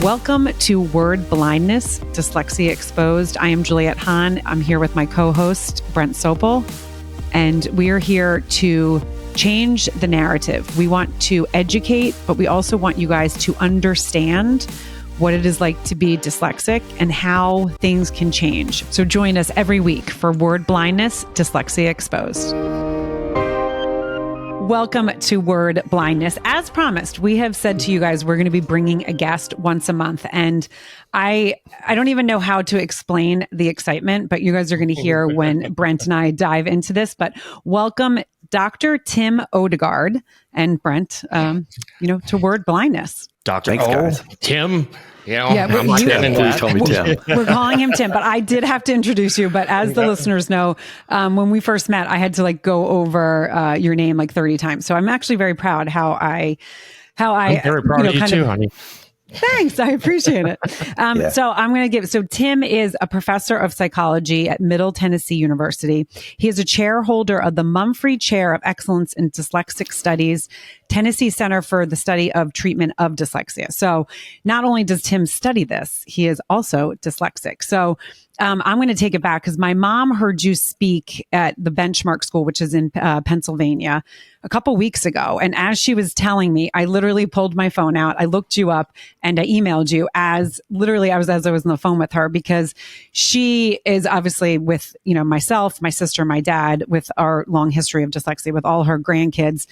Welcome to Word Blindness, Dyslexia Exposed. I am Juliette Hahn. I'm here with my co-host, Brent Sopel, and we are here to change the narrative. We want to educate, but we also want you guys to understand what it is like to be dyslexic and how things can change. So join us every week for Word Blindness, Dyslexia Exposed. Welcome to Word Blindness. As promised, we have said to you guys, we're going to be bringing a guest once a month. And I don't even know how to explain the excitement, but you guys are going to hear when Brent and I dive into this. But welcome, Dr. Tim Odegard and Brent, to Word Blindness. Thanks, guys. Tim. Please call me Tim. We're calling him Tim, but I did have to introduce you. But as the listeners know, when we first met, I had to go over your name 30 times. So I'm actually very proud I'm very proud of you too, honey. Thanks. I appreciate it. So I'm going to Tim is a professor of psychology at Middle Tennessee University. He is a chair holder of the Murfree Chair of Excellence in Dyslexic Studies, Tennessee Center for the Study of Treatment of Dyslexia. So not only does Tim study this, he is also dyslexic. So I'm going to take it back because my mom heard you speak at the Benchmark School, which is in Pennsylvania, a couple weeks ago. And as she was telling me, I literally pulled my phone out. I looked you up and I emailed you as I was on the phone with her, because she is obviously with, myself, my sister, my dad, with our long history of dyslexia, with all her grandkids.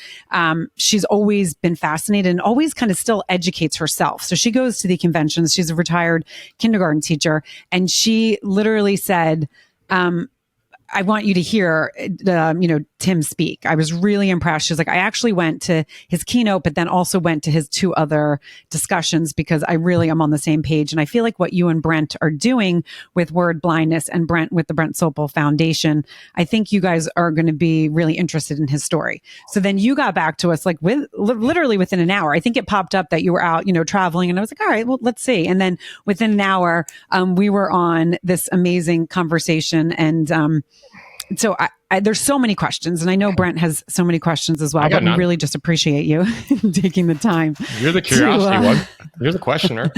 She's always been fascinated and always kind of still educates herself. So she goes to the conventions. She's a retired kindergarten teacher. And she literally said, I want you to hear, Tim speak. I was really impressed. She's like, I actually went to his keynote, but then also went to his two other discussions because I really am on the same page. And I feel like what you and Brent are doing with Word Blindness and Brent with the Brent Sopel Foundation, I think you guys are going to be really interested in his story. So then you got back to us literally within an hour. I think it popped up that you were out, traveling, and I was like, all right, well, let's see. And then within an hour, we were on this amazing conversation. And so there's so many questions, and I know Brent has so many questions as well, but we really just appreciate you taking the time. You're the curiosity one. You're the questioner.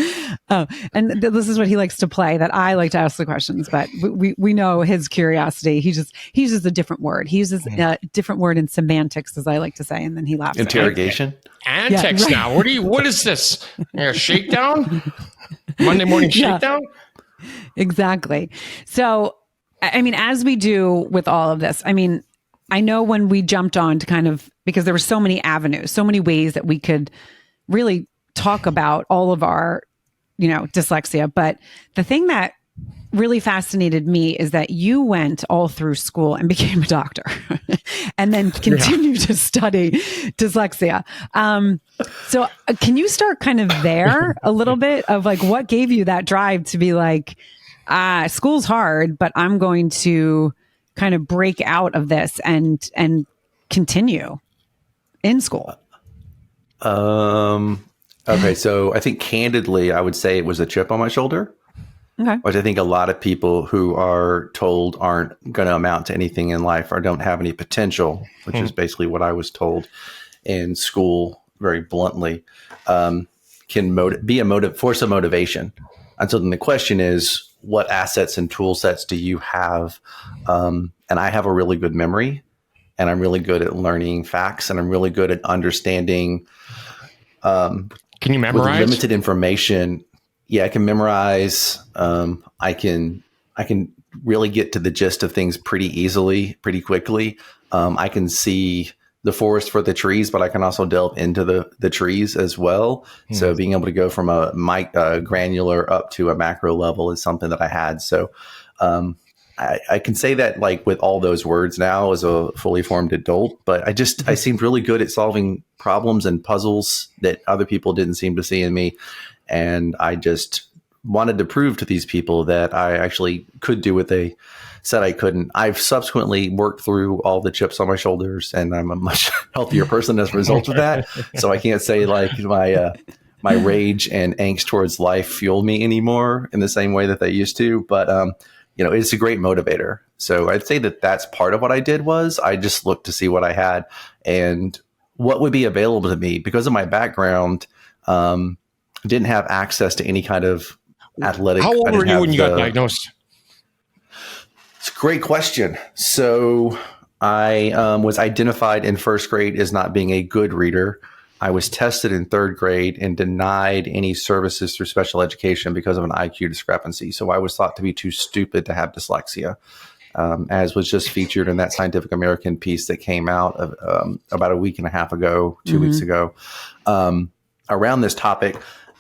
And this is what he likes to play, that I like to ask the questions, but we know his curiosity. He uses a different word. He uses a different word in semantics, as I like to say, and then he laughs. Interrogation? Antics now. What is this? Shakedown? Monday morning shakedown? Exactly. So, as we do with all of this, I know when we jumped on to because there were so many avenues, so many ways that we could really talk about all of our, dyslexia. But the thing that really fascinated me is that you went all through school and became a doctor and then continued to study dyslexia. So can you start kind of there a little bit of what gave you that drive to be like, school's hard, but I'm going to kind of break out of this and continue in school? Okay. So I think candidly, I would say it was a chip on my shoulder, which I think a lot of people who are told aren't going to amount to anything in life or don't have any potential, which is basically what I was told in school, very bluntly, can be a force of motivation. And so then the question is, what assets and tool sets do you have? And I have a really good memory, and I'm really good at learning facts, and I'm really good at understanding. Can you memorize? With limited information? Yeah, I can memorize. I can really get to the gist of things pretty easily, pretty quickly. I can see the forest for the trees, but I can also delve into the trees as well. Mm-hmm. So being able to go from a granular up to a macro level is something that I had. So I can say that with all those words now as a fully formed adult, but I seemed really good at solving problems and puzzles that other people didn't seem to see in me. And I just wanted to prove to these people that I actually could do what they said I couldn't. I've subsequently worked through all the chips on my shoulders, and I'm a much healthier person as a result of that. So I can't say my rage and angst towards life fuel me anymore in the same way that they used to. But it's a great motivator. So I'd say that that's part of what I did. Was I just looked to see what I had and what would be available to me because of my background. didn't have access to any kind of athletic. How old were you when you got diagnosed? It's a great question. So I was identified in first grade as not being a good reader. I was tested in third grade and denied any services through special education because of an IQ discrepancy. So I was thought to be too stupid to have dyslexia, as was just featured in that Scientific American piece that came out about a week and a half ago, 2 weeks ago, around this topic.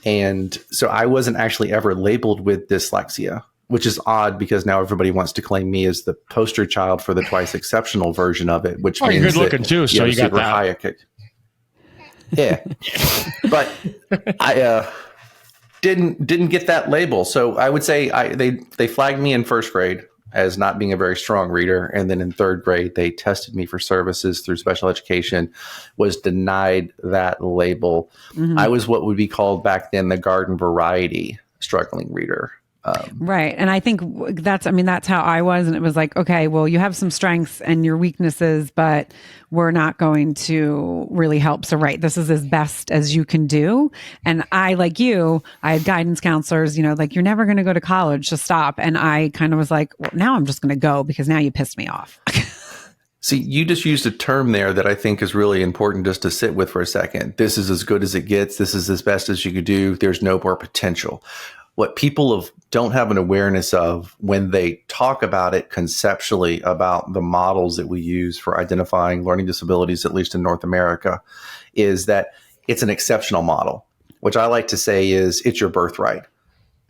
And so I wasn't actually ever labeled with dyslexia, which is odd because now everybody wants to claim me as the poster child for the twice exceptional version of it, which means you're good looking too, so you got that. Yeah, but I didn't get that label. So I would say they flagged me in first grade as not being a very strong reader, and then in third grade they tested me for services through special education, was denied that label. I was what would be called back then the garden variety struggling reader. Right. And I think that's how I was. And it was like, okay, well, you have some strengths and your weaknesses, but we're not going to really help. So, right, this is as best as you can do. And I, like you, I had guidance counselors, like, you're never going to go to college, just stop. And I kind of was like, well, now I'm just going to go because now you pissed me off. See, you just used a term there that I think is really important just to sit with for a second. This is as good as it gets. This is as best as you could do. There's no more potential. What people don't have an awareness of when they talk about it conceptually, about the models that we use for identifying learning disabilities, at least in North America, is that it's an exceptional model, which I like to say is it's your birthright.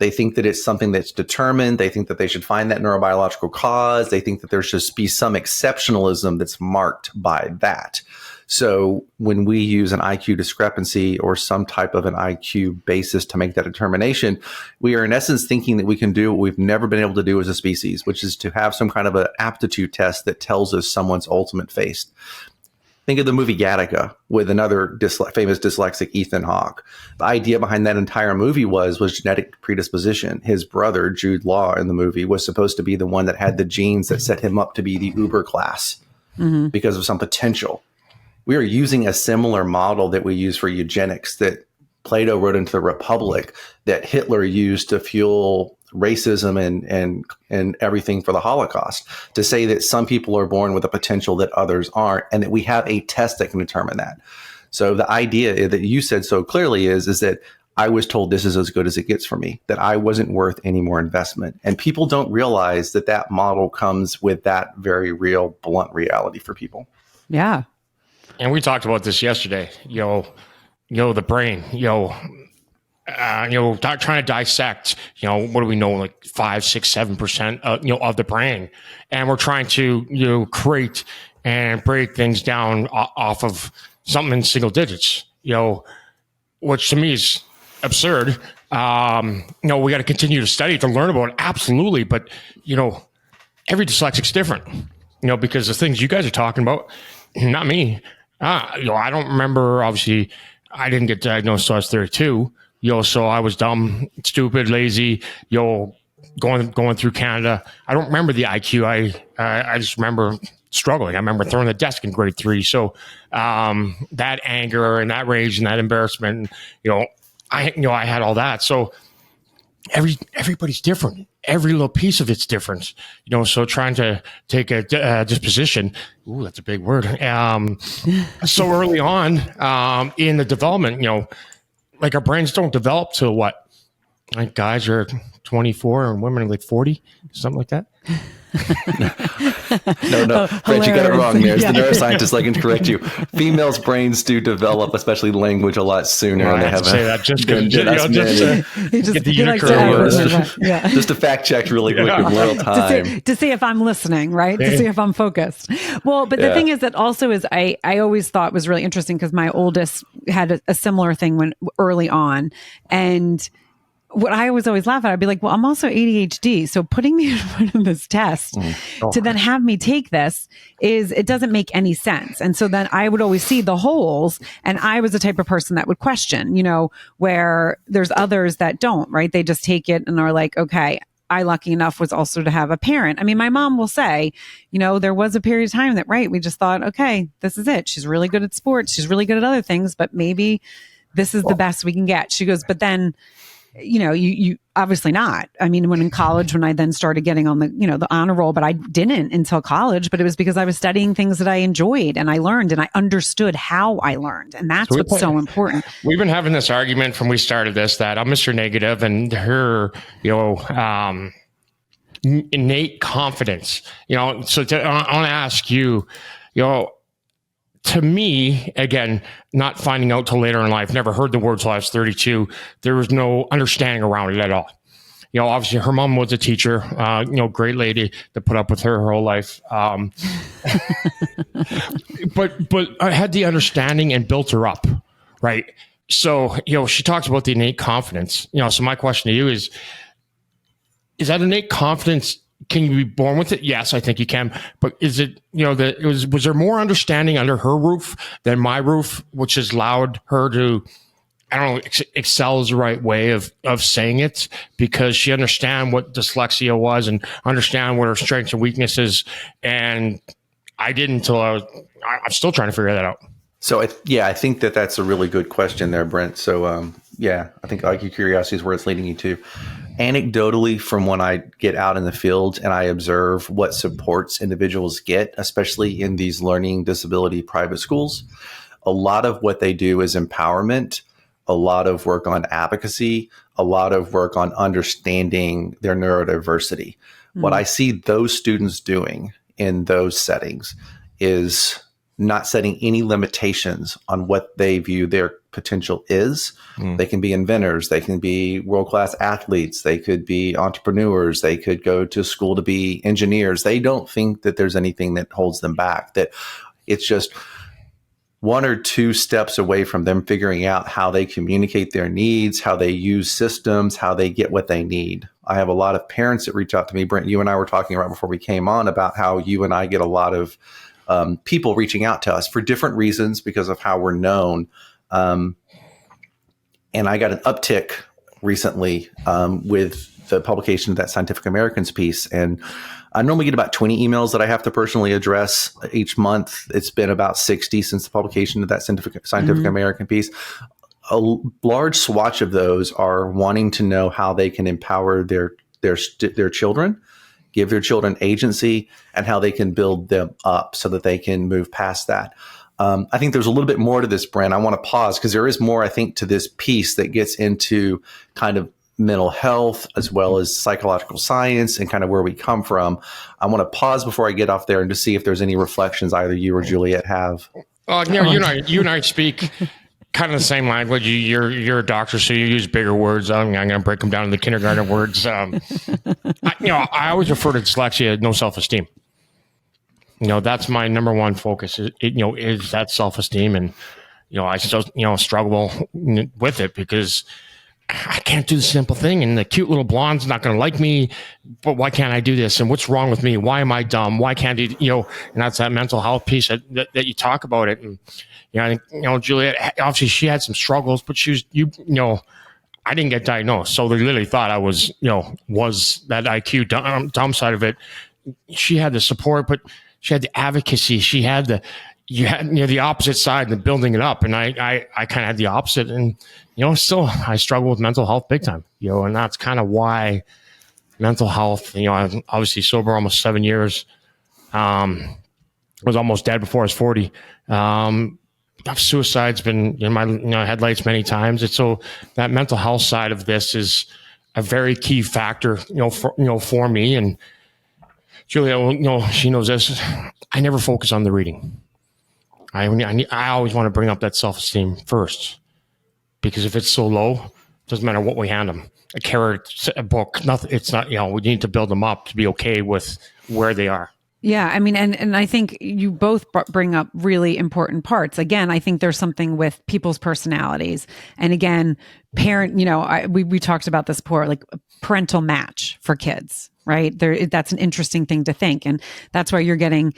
They think that it's something that's determined. They think that they should find that neurobiological cause. They think that there should be some exceptionalism that's marked by that. So when we use an IQ discrepancy or some type of an IQ basis to make that determination, we are in essence thinking that we can do what we've never been able to do as a species, which is to have some kind of an aptitude test that tells us someone's ultimate fate. Think of the movie Gattaca with another famous dyslexic, Ethan Hawke. The idea behind that entire movie was genetic predisposition. His brother, Jude Law, in the movie was supposed to be the one that had the genes that set him up to be the uber class because of some potential. We are using a similar model that we use for eugenics that Plato wrote into the Republic, that Hitler used to fuel racism and everything for the Holocaust, to say that some people are born with a potential that others aren't, and that we have a test that can determine that. So the idea that you said so clearly is that I was told this is as good as it gets for me, that I wasn't worth any more investment. And people don't realize that that model comes with that very real, blunt reality for people. Yeah. And we talked about this yesterday, the brain, trying to dissect, what do we know, like 5, 6, 7%, of the brain. And we're trying to, create and break things down off of something in single digits, which to me is absurd. We got to continue to study to learn about it. Absolutely. But, every dyslexic's different, because the things you guys are talking about, not me. I don't remember, obviously, I didn't get diagnosed until I was 32. So I was dumb, stupid, lazy, going through Canada. I don't remember the IQ. I just remember struggling. I remember throwing the desk in grade 3. So that anger and that rage and that embarrassment, I had all that. So everybody's different. Every little piece of it's different, so trying to take a disposition. Ooh, that's a big word. So early on in the development, like our brains don't develop till what? Like guys are 24 and women are like 40, something like that. No, Fred, you got it wrong there. It's the neuroscientist I can correct you. Females' brains do develop, especially language, a lot sooner. Well, I have to say that just to get the unicorn. Just to fact check really quick in real time. To see if I'm listening, right? To see if I'm focused. Well, but the thing is that also is I always thought was really interesting because my oldest had a similar thing early on. And what I was always laugh at, I'd be like, well, I'm also ADHD. So putting me in front of this test to then have me take this it doesn't make any sense. And so then I would always see the holes. And I was the type of person that would question, where there's others that don't, right? They just take it and are like, okay, I lucky enough was also to have a parent. I mean, my mom will say, there was a period of time that, right, we just thought, okay, this is it. She's really good at sports. She's really good at other things, but maybe this is the best we can get. She goes, but then, you obviously not. I mean, when in college, when I then started getting on the honor roll, but I didn't until college, but it was because I was studying things that I enjoyed and I learned and I understood how I learned. And that's what's so important. We've been having this argument from we started this, that I'm Mr. Negative and her, innate confidence, so I want to ask you, to me, again, not finding out till later in life, never heard the word till I was 32. There was no understanding around it at all. Obviously her mom was a teacher, great lady that put up with her whole life. But I had the understanding and built her up. Right. So, she talks about the innate confidence, so my question to you is that innate confidence, can you be born with it? Yes, I think you can. But is it, was there more understanding under her roof than my roof, which has allowed her to, I don't know, excel is the right way of saying it, because she understand what dyslexia was and understand what her strengths and weaknesses. And I didn't until I'm still trying to figure that out. So, I think that's a really good question there, Brent. So, I think like your curiosity is where it's leading you to. Anecdotally, from when I get out in the field and I observe what supports individuals get, especially in these learning disability private schools, a lot of what they do is empowerment, a lot of work on advocacy, a lot of work on understanding their neurodiversity. Mm-hmm. What I see those students doing in those settings is not setting any limitations on what they view their potential is. They can be inventors. They can be world-class athletes. They could be entrepreneurs. They could go to school to be engineers. They don't think that there's anything that holds them back, that it's just one or two steps away from them figuring out how they communicate their needs, how they use systems, how they get what they need. I have a lot of parents that reach out to me. Brent, you and I were talking right before we came on about how you and I get a lot of people reaching out to us for different reasons because of how we're known. And I got an uptick recently with the publication of that Scientific Americans piece. And I normally get about 20 emails that I have to personally address each month. It's been about 60 since the publication of that Scientific American piece. A large swatch of those are wanting to know how they can empower their children, give their children agency, and how they can build them up so that they can move past that. I think there's a little bit more to this, Brent. I want to pause because there is more, I think, to this piece that gets into kind of mental health as well as psychological science and kind of where we come from. I want to pause before I get off there and to see if there's any reflections either you or Juliet have. You and I speak kind of the same language. You're a doctor, so you use bigger words. I'm going to break them down into kindergarten words. I always refer to dyslexia as no self-esteem. That's my number one focus is that self-esteem. And, I still, struggle with it because I can't do the simple thing. And the cute little blonde's not going to like me, but why can't I do this? And what's wrong with me? Why am I dumb? Why can't I and that's that mental health piece that you talk about it. And, I think, Juliet, obviously she had some struggles, but she was, I didn't get diagnosed. So they literally thought I was, was that IQ dumb side of it. She had the support, but she had the advocacy. She had the opposite side and building it up. And I kind of had the opposite. And, still I struggle with mental health big time, and that's kind of why mental health, I'm obviously sober almost 7 years. Was almost dead before I was 40. Suicide's been in my headlights many times. And so that mental health side of this is a very key factor, for me. And Julia, she knows this. I never focus on the reading. I always want to bring up that self-esteem first, because if it's so low, it doesn't matter what we hand them, a carrot, a book, nothing. It's not, we need to build them up to be okay with where they are. Yeah. I mean, and I think you both bring up really important parts. Again, I think there's something with people's personalities. And again, we talked about this before, like a parental match for kids. right? That's an interesting thing to think. And that's why you're getting,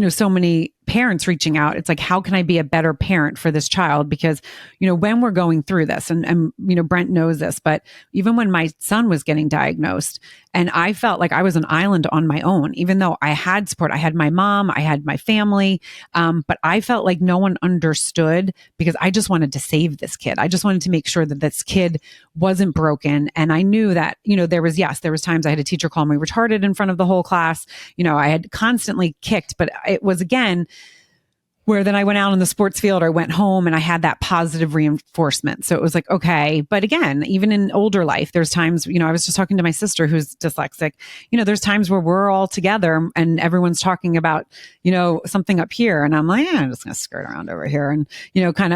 so many parents reaching out. It's like, how can I be a better parent for this child? Because, when we're going through this and Brent knows this, but even when my son was getting diagnosed and I felt like I was an island on my own, even though I had support, I had my mom, I had my family. But I felt like no one understood because I just wanted to save this kid. I just wanted to make sure that this kid wasn't broken. And I knew that, there was times I had a teacher call me retarded in front of the whole class. I had constantly kicked, but it was again, where then I went out on the sports field or I went home and I had that positive reinforcement. So it was like, okay. But again, even in older life, there's times, I was just talking to my sister who's dyslexic, there's times where we're all together and everyone's talking about, something up here. And I'm like, I'm just going to skirt around over here and, kind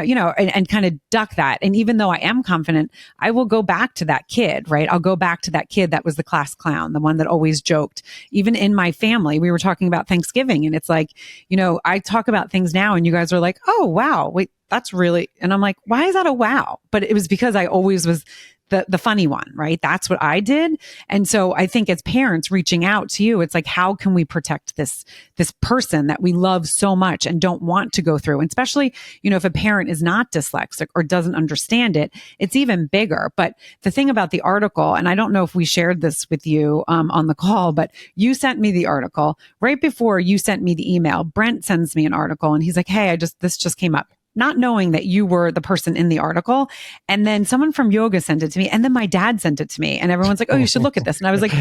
of duck that. And even though I am confident, I will go back to that kid, right? I'll go back to that kid that was the class clown, the one that always joked. Even in my family, we were talking about Thanksgiving and it's like, I talk about things now and you guys are like, oh, wow, wait, that's really, and I'm like, why is that a wow? But it was because I always was the funny one, right? That's what I did. And so I think as parents reaching out to you, it's like, how can we protect this person that we love so much and don't want to go through? And especially, if a parent is not dyslexic or doesn't understand it, it's even bigger. But the thing about the article, and I don't know if we shared this with you on the call, but you sent me the article right before you sent me the email. Brent sends me an article and he's like, hey, this just came up. Not knowing that you were the person in the article. And then someone from yoga sent it to me. And then my dad sent it to me. And everyone's like, oh, you should look at this. And I was like,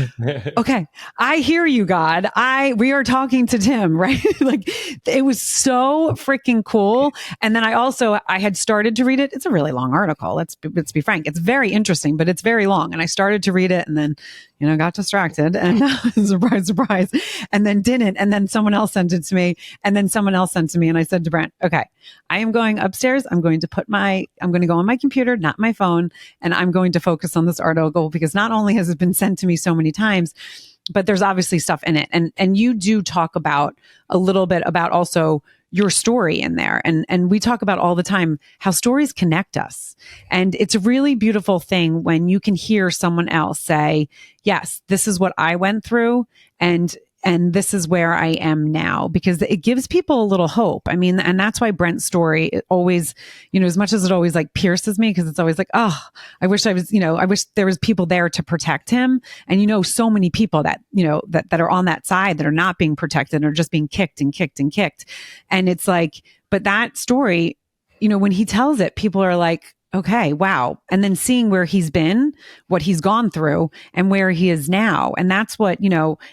okay, I hear you, God. We are talking to Tim, right? Like it was so freaking cool. And then I had started to read it. It's a really long article. Let's be frank. It's very interesting, but it's very long. And I started to read it and then, got distracted and surprise, surprise, and then didn't. And then someone else sent it to me and then someone else sent it to me. And I said to Brent, okay, I am going upstairs. I'm going to go on my computer, not my phone. And I'm going to focus on this article because not only has it been sent to me so many times, but there's obviously stuff in it. And you do talk about a little bit about also your story in there. And we talk about all the time how stories connect us. And it's a really beautiful thing when you can hear someone else say, yes, this is what I went through. And this is where I am now, because it gives people a little hope. I mean, and that's why Brent's story, it always, as much as it always like pierces me, because it's always like, oh, I wish I wish there was people there to protect him. And so many people that, that are on that side that are not being protected or just being kicked and kicked and kicked. And it's like, but that story, when he tells it, people are like, okay, wow. And then seeing where he's been, what he's gone through and where he is now. And that's what,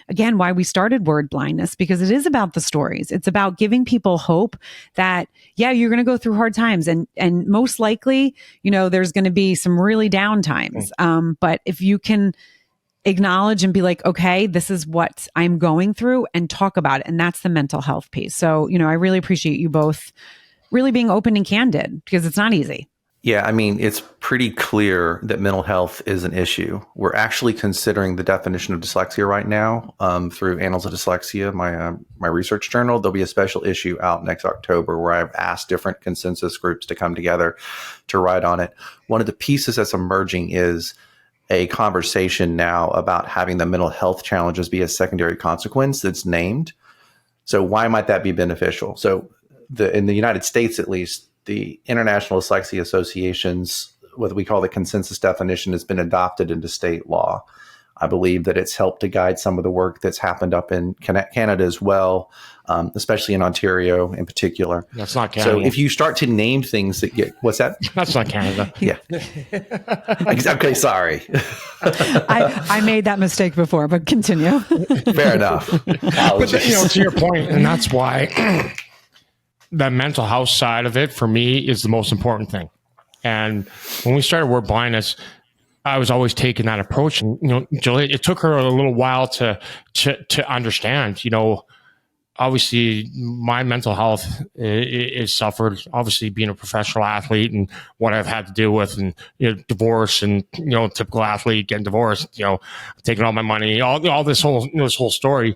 again, why we started Word Blindness, because it is about the stories. It's about giving people hope that, yeah, you're going to go through hard times and most likely, there's going to be some really down times. But if you can acknowledge and be like, okay, this is what I'm going through and talk about it. And that's the mental health piece. So, I really appreciate you both really being open and candid because it's not easy. Yeah, I mean, it's pretty clear that mental health is an issue. We're actually considering the definition of dyslexia right now through Annals of Dyslexia, my research journal. There'll be a special issue out next October where I've asked different consensus groups to come together to write on it. One of the pieces that's emerging is a conversation now about having the mental health challenges be a secondary consequence that's named. So why might that be beneficial? So in the United States, at least, the International Dyslexia Association's, what we call the consensus definition, has been adopted into state law. I believe that it's helped to guide some of the work that's happened up in Canada as well, especially in Ontario in particular. That's not Canada. So if you start to name things that get, what's that? That's not Canada. Yeah. Okay, sorry. I made that mistake before, but continue. Fair enough. But to your point, and that's why the mental health side of it for me is the most important thing. And when we started Word Blindness, I was always taking that approach. And, Julie, it took her a little while to understand, obviously my mental health is suffered, obviously being a professional athlete and what I've had to deal with and, divorce and, typical athlete getting divorced, taking all my money, all this whole story.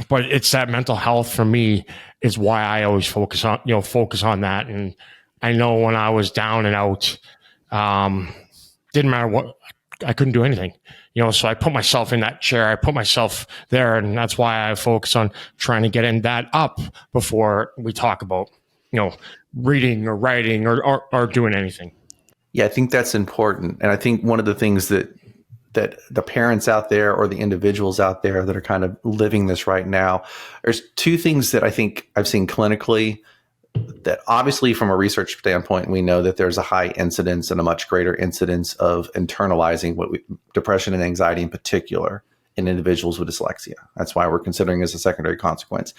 But it's that mental health for me is why I always focus on that. And I know when I was down and out, didn't matter what, I couldn't do anything, so I put myself in that chair. I put myself there. And that's why I focus on trying to get in that up before we talk about, reading or writing or doing anything. Yeah, I think that's important. And I think one of the things that the parents out there or the individuals out there that are kind of living this right now, there's two things that I think I've seen clinically that obviously from a research standpoint, we know that there's a high incidence and a much greater incidence of internalizing depression and anxiety in particular in individuals with dyslexia. That's why we're considering it as a secondary consequence.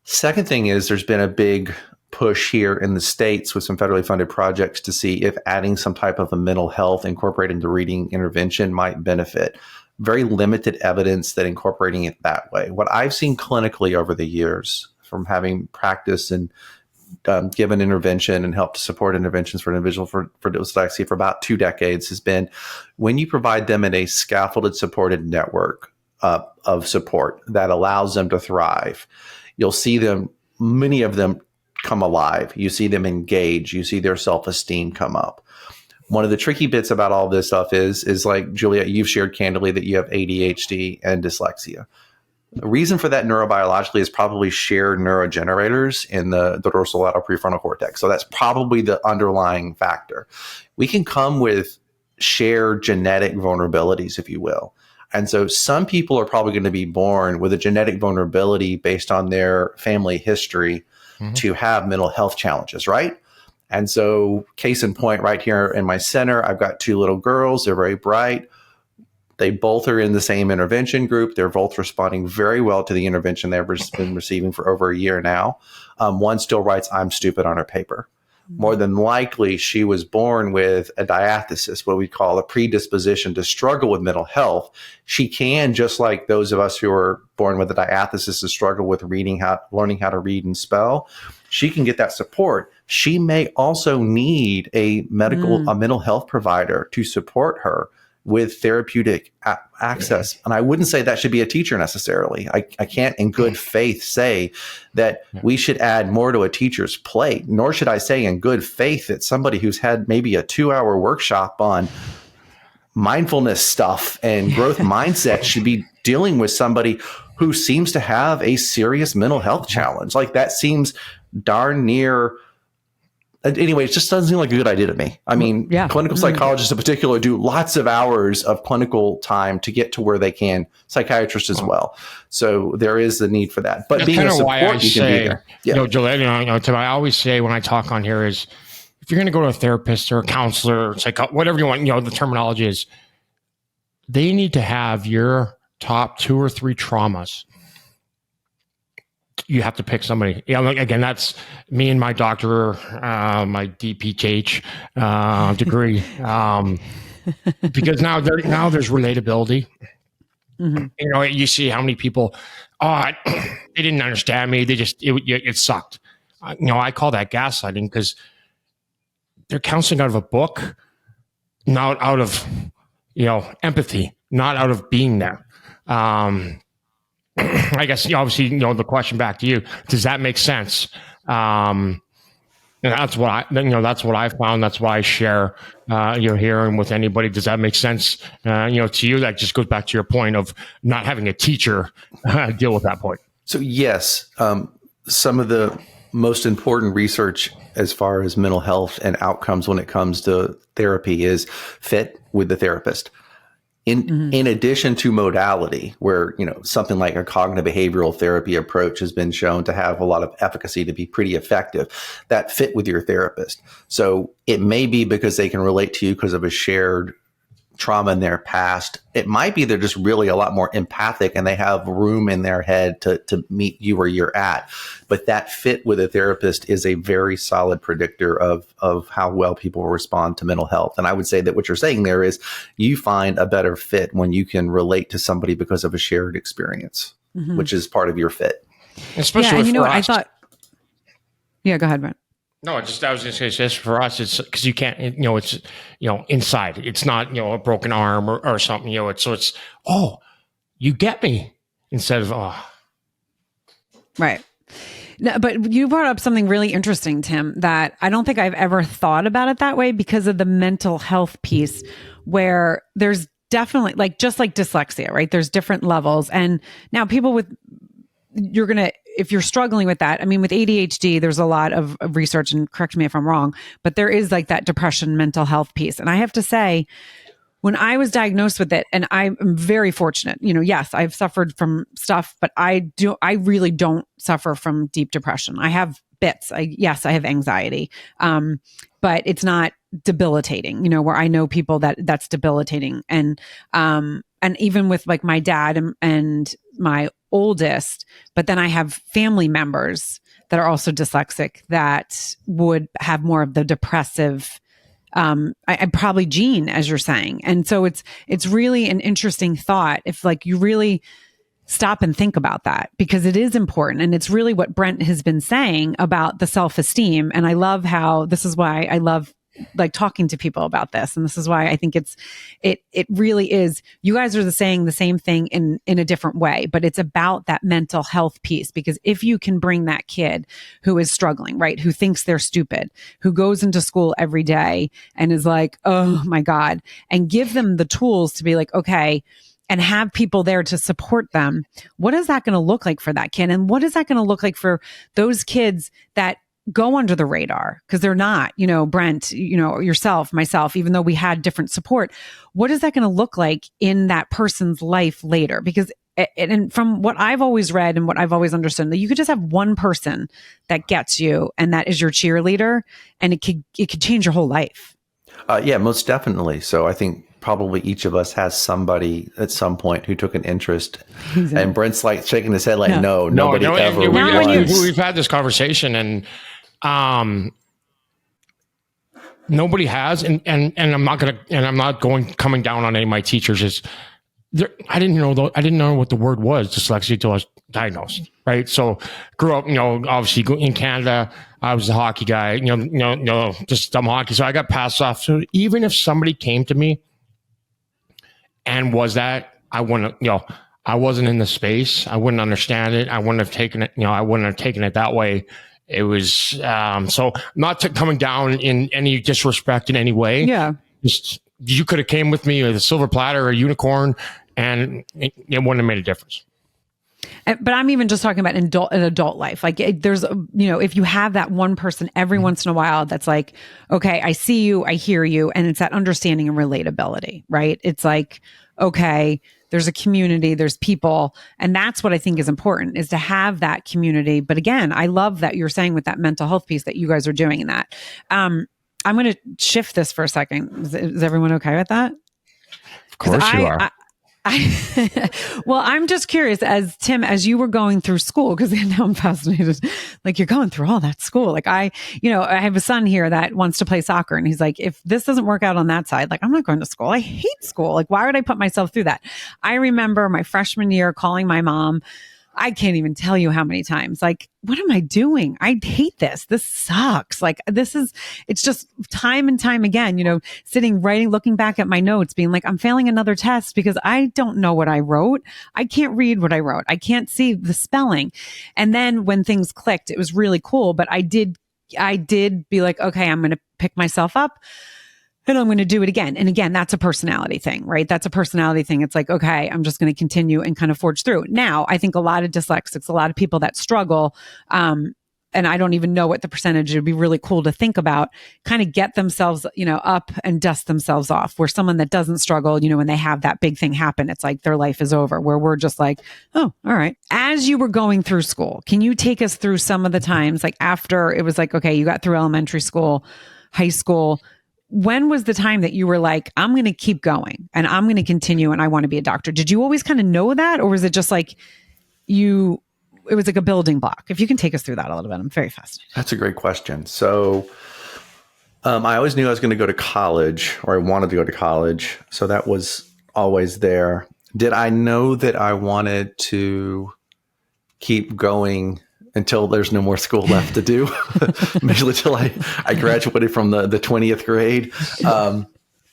Second thing is there's been a big push here in the States with some federally funded projects to see if adding some type of a mental health incorporated into reading intervention might benefit. Very limited evidence that incorporating it that way. What I've seen clinically over the years from having practiced and given intervention and helped support interventions for an individual for dyslexia for about 2 decades has been when you provide them in a scaffolded supported network of support that allows them to thrive, you'll see them, many of them come alive. You see them engage. You see their self-esteem come up. One of the tricky bits about all this stuff is like, Juliet, you've shared candidly that you have ADHD and dyslexia. The reason for that neurobiologically is probably shared neurogenerators in the dorsolateral prefrontal cortex. So that's probably the underlying factor. We can come with shared genetic vulnerabilities, if you will. And so some people are probably going to be born with a genetic vulnerability based on their family history to have mental health challenges, right? And so case in point, right here in my center, I've got 2 little girls. They're very bright. They both are in the same intervention group. They're both responding very well to the intervention they've been receiving for over a year now. One still writes, "I'm stupid" on her paper. More than likely, she was born with a diathesis, what we call a predisposition to struggle with mental health. She can, just like those of us who are born with a diathesis to struggle with learning how to read and spell, she can get that support. She may also need a mental health provider to support her with therapeutic access. And I wouldn't say that should be a teacher necessarily. I can't in good faith say that we should add more to a teacher's plate, nor should I say in good faith that somebody who's had maybe a 2-hour workshop on mindfulness stuff and growth mindset should be dealing with somebody who seems to have a serious mental health challenge. Like that seems darn near. Anyway, it just doesn't seem like a good idea to me. I mean, clinical psychologists in particular do lots of hours of clinical time to get to where they can, psychiatrists as well. So there is the need for that. But that's being kind a of support, why I you say, can be there. Juliet, Tim, I always say when I talk on here is, if you're going to go to a therapist or a counselor, or whatever you want, the terminology is, they need to have your top 2 or 3 traumas. You have to pick somebody. Again, that's me and my doctor, my DPH degree, because now there's relatability. You see how many people, they didn't understand me. They just it sucked. I call that gaslighting because they're counseling out of a book, not out of empathy, not out of being there. I guess obviously the question back to you, does that make sense? And that's what I found. That's why I share here and with anybody. Does that make sense? To you, that just goes back to your point of not having a teacher deal with that point. So yes, some of the most important research as far as mental health and outcomes when it comes to therapy is fit with the therapist. In addition to modality, where something like a cognitive behavioral therapy approach has been shown to have a lot of efficacy, to be pretty effective, that fit with your therapist. So it may be because they can relate to you because of a shared trauma in their past. It might be they're just really a lot more empathic and they have room in their head to meet you where you're at. But that fit with a therapist is a very solid predictor of how well people will respond to mental health. And I would say that what you're saying there is you find a better fit when you can relate to somebody because of a shared experience, which is part of your fit. Especially go ahead, Brent. No, I was just going to say, for us, it's because you can't, it's, inside. It's not, a broken arm or something, it's, oh, you get me instead of, oh. Right. No, but you brought up something really interesting, Tim, that I don't think I've ever thought about it that way because of the mental health piece, where there's definitely like, just like dyslexia, right? There's different levels. And now people with, if you're struggling with that, I mean, with ADHD, there's a lot of research, and correct me if I'm wrong, but there is like that depression, mental health piece. And I have to say, when I was diagnosed with it, and I'm very fortunate, yes, I've suffered from stuff, but I really don't suffer from deep depression. I have bits. Yes, I have anxiety. But it's not debilitating, where I know people that's debilitating. And even with like my dad and my oldest, but then I have family members that are also dyslexic that would have more of the depressive, I probably gene, as you're saying. And so it's really an interesting thought if like you really stop and think about that, because it is important. And it's really what Brent has been saying about the self-esteem. And I love how, this is why I love like talking to people about this. And this is why I think it really is, you guys are saying the same thing in a different way, but it's about that mental health piece. Because if you can bring that kid who is struggling, right, who thinks they're stupid, who goes into school every day and is like, oh my God, and give them the tools to be like, okay, and have people there to support them, what is that going to look like for that kid? And what is that going to look like for those kids that go under the radar? Because they're not, Brent, yourself, myself, even though we had different support, what is that going to look like in that person's life later? Because, and from what I've always read and what I've always understood, that you could just have one person that gets you, and that is your cheerleader, and it could change your whole life. Yeah, most definitely. So I think probably each of us has somebody at some point who took an interest. Exactly. And Brent's like shaking his head like, no, nobody ever was. We've had this conversation, and nobody has, and I'm not coming down on any of my teachers. I didn't know what the word was, dyslexia, until I was diagnosed. Right. So grew up, obviously in Canada, I was a hockey guy, just dumb hockey. So I got passed off. So even if somebody came to me and was that, I wouldn't, I wasn't in the space. I wouldn't understand it. I wouldn't have taken it, I wouldn't have taken it that way. It was, so not coming down in any disrespect in any way. Yeah. Just, you could have came with me with a silver platter or a unicorn, and it wouldn't have made a difference. But I'm even just talking about an adult life. Like there's, if you have that one person every once in a while that's like, okay, I see you, I hear you. And it's that understanding and relatability, right? It's like, okay, there's a community, there's people. And that's what I think is important, is to have that community. But again, I love that you're saying with that mental health piece that you guys are doing in that. I'm going to shift this for a second. Is everyone okay with that? Of course you are. Well, I'm just curious, as Tim, as you were going through school, because now I'm fascinated, like you're going through all that school. Like I have a son here that wants to play soccer, and he's like, if this doesn't work out on that side, like I'm not going to school. I hate school. Like, why would I put myself through that? I remember my freshman year calling my mom. I can't even tell you how many times, like, what am I doing? I hate this. This sucks. Like it's just time and time again, sitting, writing, looking back at my notes, being like, I'm failing another test because I don't know what I wrote. I can't read what I wrote. I can't see the spelling. And then when things clicked, it was really cool. But I did be like, okay, I'm going to pick myself up, and I'm going to do it again. And again, that's a personality thing, right? That's a personality thing. It's like, okay, I'm just going to continue and kind of forge through. Now, I think a lot of dyslexics, a lot of people that struggle, and I don't even know what the percentage, would be really cool to think about, kind of get themselves, up and dust themselves off. Where someone that doesn't struggle, when they have that big thing happen, it's like their life is over, where we're just like, oh, all right. As you were going through school, can you take us through some of the times, like after it was like, okay, you got through elementary school, high school, when was the time that you were like, I'm going to keep going and I'm going to continue and I want to be a doctor? Did you always kind of know that? Or was it just like it was like a building block? If you can take us through that a little bit, I'm very fascinated. That's a great question. So I always knew I was going to go to college, or I wanted to go to college. So that was always there. Did I know that I wanted to keep going until there's no more school left to do? Maybe until I graduated from the 20th grade.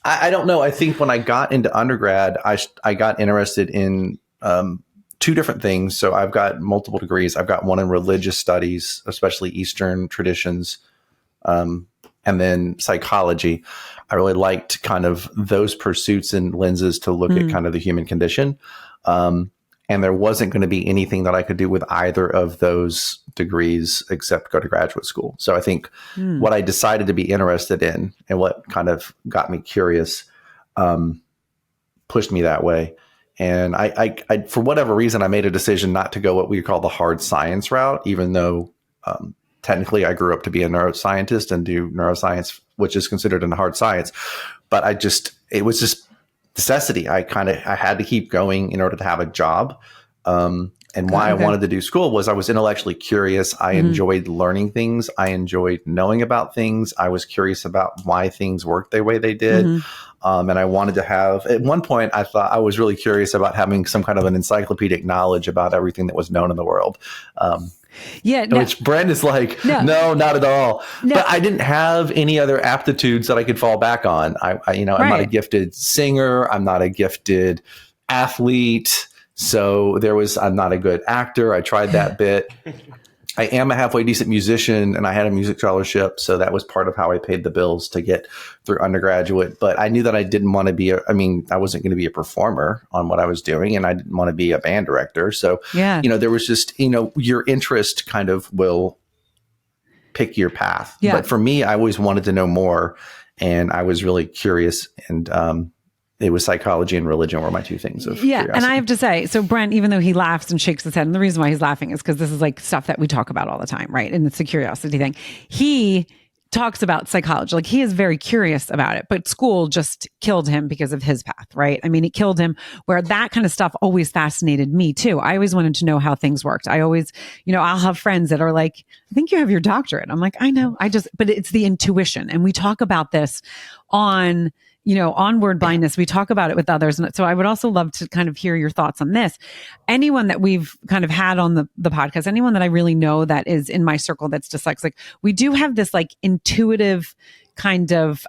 I don't know. I think when I got into undergrad, I got interested in two different things. So I've got multiple degrees. I've got one in religious studies, especially Eastern traditions, and then psychology. I really liked kind of those pursuits and lenses to look at kind of the human condition. And there wasn't going to be anything that I could do with either of those degrees except go to graduate school. So I think what I decided to be interested in and what kind of got me curious pushed me that way. And I, for whatever reason, I made a decision not to go what we call the hard science route, even though technically I grew up to be a neuroscientist and do neuroscience, which is considered a hard science. But it was just necessity. I had to keep going in order to have a job. And why I wanted to do school was I was intellectually curious. I enjoyed learning things. I enjoyed knowing about things. I was curious about why things worked the way they did. And I wanted to have, at one point, I thought I was really curious about having some kind of an encyclopedic knowledge about everything that was known in the world. Which Brent is like, no, not at all. No. But I didn't have any other aptitudes that I could fall back on. I'm not a gifted singer. I'm not a gifted athlete. So I'm not a good actor. I tried that bit. I am a halfway decent musician, and I had a music scholarship. So that was part of how I paid the bills to get through undergraduate. But I knew that I didn't want to be I wasn't going to be a performer on what I was doing, and I didn't want to be a band director. So, there was just, your interest kind of will pick your path. Yeah. But for me, I always wanted to know more, and I was really curious, and it was psychology and religion were my two things of curiosity. And I have to say, so Brent, even though he laughs and shakes his head, and the reason why he's laughing is because this is like stuff that we talk about all the time, right? And it's a curiosity thing. He talks about psychology, like he is very curious about it, but school just killed him because of his path, right? I mean, it killed him, where that kind of stuff always fascinated me too. I always wanted to know how things worked. I always, I'll have friends that are like, I think you have your doctorate. I'm like, I know, but it's the intuition. And we talk about this on word blindness. We talk about it with others. And so I would also love to kind of hear your thoughts on this. Anyone that we've kind of had on the podcast, anyone that I really know that is in my circle that's dyslexic, we do have this like intuitive kind of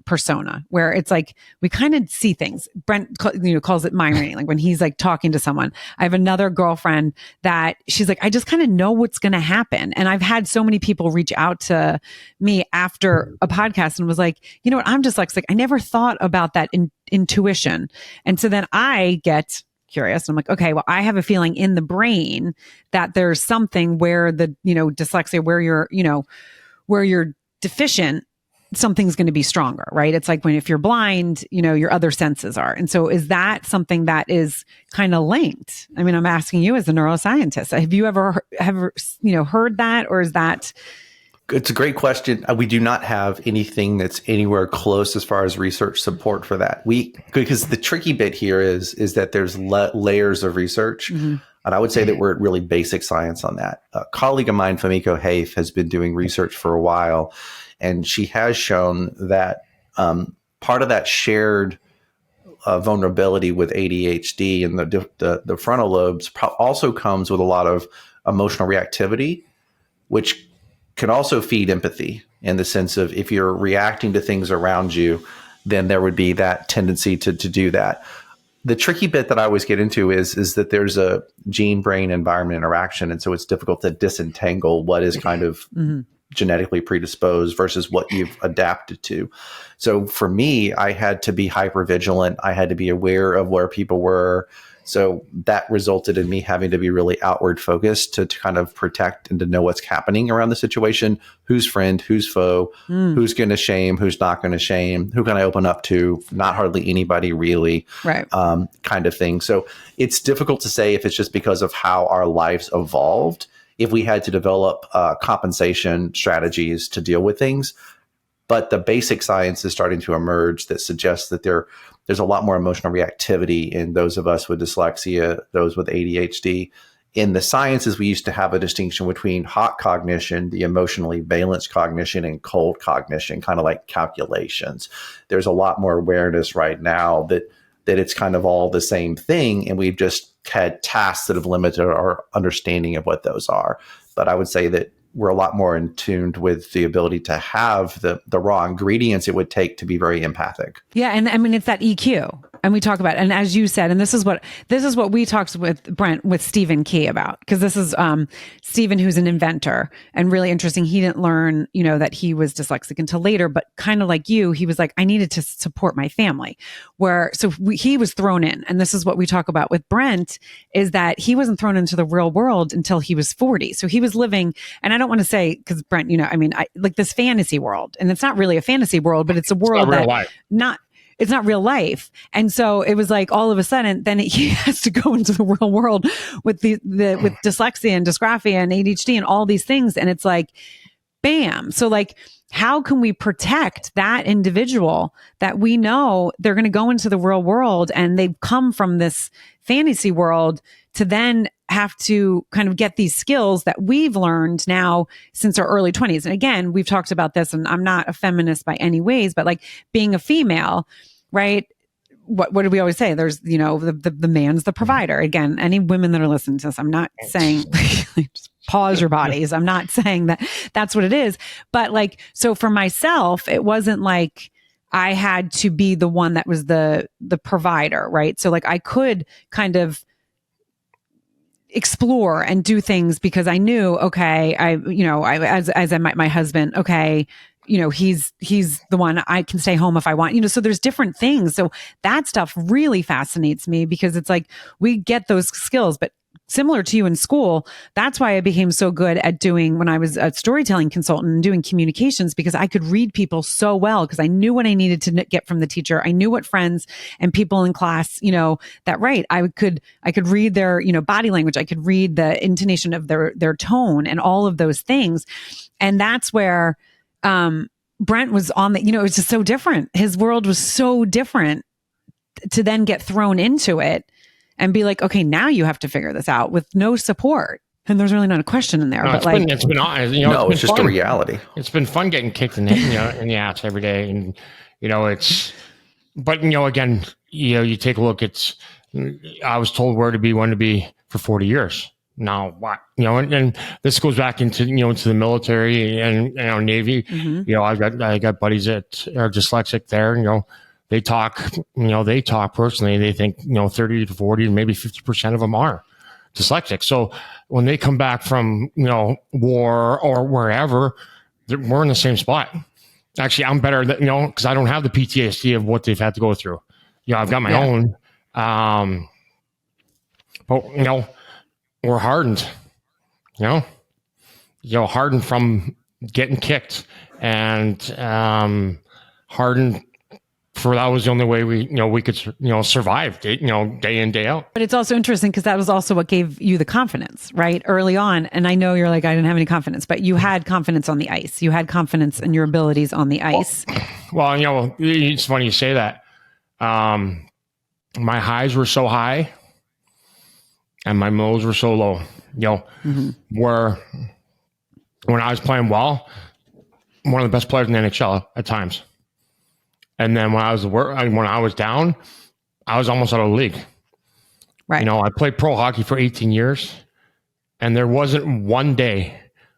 persona where it's like we kind of see things. Brent calls it mind reading, like when he's like talking to someone. I have another girlfriend that she's like, I just kind of know what's going to happen. And I've had so many people reach out to me after a podcast and was like, you know what, I'm dyslexic. I never thought about that intuition. And so then I get curious. And I'm like, okay, well, I have a feeling in the brain that there's something where the, dyslexia, where you're deficient, something's going to be stronger, right? It's like if you're blind, your other senses are. And so is that something that is kind of linked? I mean, I'm asking you as a neuroscientist, have you ever heard that, or is that? It's a great question. We do not have anything that's anywhere close as far as research support for that. Because the tricky bit here is that there's layers of research. And I would say that we're at really basic science on that. A colleague of mine, Famiko Haif, has been doing research for a while. And she has shown that part of that shared vulnerability with ADHD and the frontal lobes also comes with a lot of emotional reactivity, which can also feed empathy in the sense of if you're reacting to things around you, then there would be that tendency to do that. The tricky bit that I always get into is that there's a gene-brain environment interaction. And so it's difficult to disentangle what is kind of genetically predisposed versus what you've adapted to. So for me, I had to be hyper vigilant. I had to be aware of where people were. So that resulted in me having to be really outward focused to kind of protect and to know what's happening around the situation. Who's friend, who's foe, who's going to shame, who's not going to shame, who can I open up to? Not hardly anybody really, right? Kind of thing. So it's difficult to say if it's just because of how our lives evolved, if we had to develop compensation strategies to deal with things. But the basic science is starting to emerge that suggests that there's a lot more emotional reactivity in those of us with dyslexia, those with ADHD. In the sciences, we used to have a distinction between hot cognition, the emotionally balanced cognition, and cold cognition, kind of like calculations. There's a lot more awareness right now that it's kind of all the same thing, and we've just had tasks that have limited our understanding of what those are. But I would say that we're a lot more in tuned with the ability to have the raw ingredients it would take to be very empathic. Yeah. And I mean, it's that EQ, and we talk about, and as you said, and this is what we talked with Brent, with Stephen Key about, because this is Stephen, who's an inventor, and really interesting. He didn't learn, that he was dyslexic until later, but kind of like you, he was like, I needed to support my family. He was thrown in, and this is what we talk about with Brent, is that he wasn't thrown into the real world until he was 40. So he was living, and I don't want to say, because Brent, I like this fantasy world, and it's not really a fantasy world, but it's a world it's not real life. And so it was like, all of a sudden, then he has to go into the real world with with dyslexia and dysgraphia and ADHD and all these things. And it's like, bam. So like, how can we protect that individual that we know they're going to go into the real world and they've come from this fantasy world to then have to kind of get these skills that we've learned now since our early 20s. And again, we've talked about this, and I'm not a feminist by any ways, but like being a female, right? What do we always say? There's, the man's the provider. Again, any women that are listening to this, I'm not saying just pause your bodies. I'm not saying that that's what it is. But like, so for myself, it wasn't like I had to be the one that was the provider, right? So like I could kind of explore and do things because I knew, okay, as I met my husband, okay, he's the one. I can stay home if I want, so there's different things. So that stuff really fascinates me, because it's like, we get those skills, but similar to you in school, that's why I became so good at doing, when I was a storytelling consultant and doing communications, because I could read people so well, because I knew what I needed to get from the teacher. I knew what friends and people in class, that right. I could read their, body language. I could read the intonation of their tone and all of those things. And that's where, Brent was on the, it was just so different. His world was so different to then get thrown into it and be like, okay, now you have to figure this out with no support. And there's really not a question in there. No, but it's just a reality. It's been fun getting kicked in the ass every day. And, again, you take a look, I was told where to be, when to be for 40 years. Now what, and this goes back into, into the military and, Navy. Mm-hmm. I got buddies that are dyslexic there, they talk personally. They think, 30 to 40, maybe 50% of them are dyslexic. So when they come back from, war or wherever, we're in the same spot. Actually, I'm better than, because I don't have the PTSD of what they've had to go through. I've got my own, but, we're hardened, hardened from getting kicked, and hardened for that was the only way we could survive, day in, day out. But it's also interesting because that was also what gave you the confidence, right? Early on. And I know you're like, I didn't have any confidence, but you had confidence on the ice. You had confidence in your abilities on the ice. Well, it's funny you say that. My highs were so high and my lows were so low, mm-hmm. Where when I was playing well, one of the best players in the NHL at times. And then when I was down, I was almost out of the league. Right. I played pro hockey for 18 years, and there wasn't one day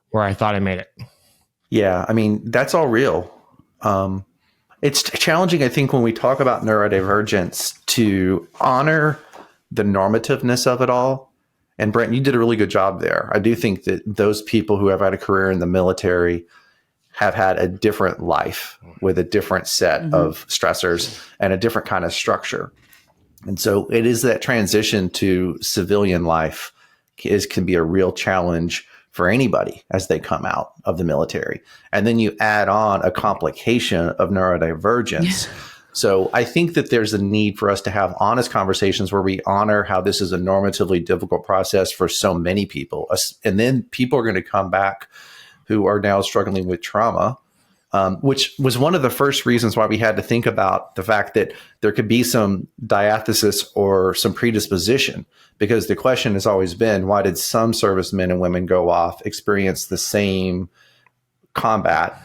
where I thought I made it. Yeah, that's all real. It's challenging, I think, when we talk about neurodivergence to honor the normativeness of it all. And Brent, you did a really good job there. I do think that those people who have had a career in the military have had a different life with a different set mm-hmm. of stressors and a different kind of structure. And so it is that transition to civilian life can be a real challenge for anybody as they come out of the military. And then you add on a complication of neurodivergence. So I think that there's a need for us to have honest conversations where we honor how this is a normatively difficult process for so many people. And then people are going to come back who are now struggling with trauma, which was one of the first reasons why we had to think about the fact that there could be some diathesis or some predisposition, because the question has always been, why did some servicemen and women go off, experience the same combat,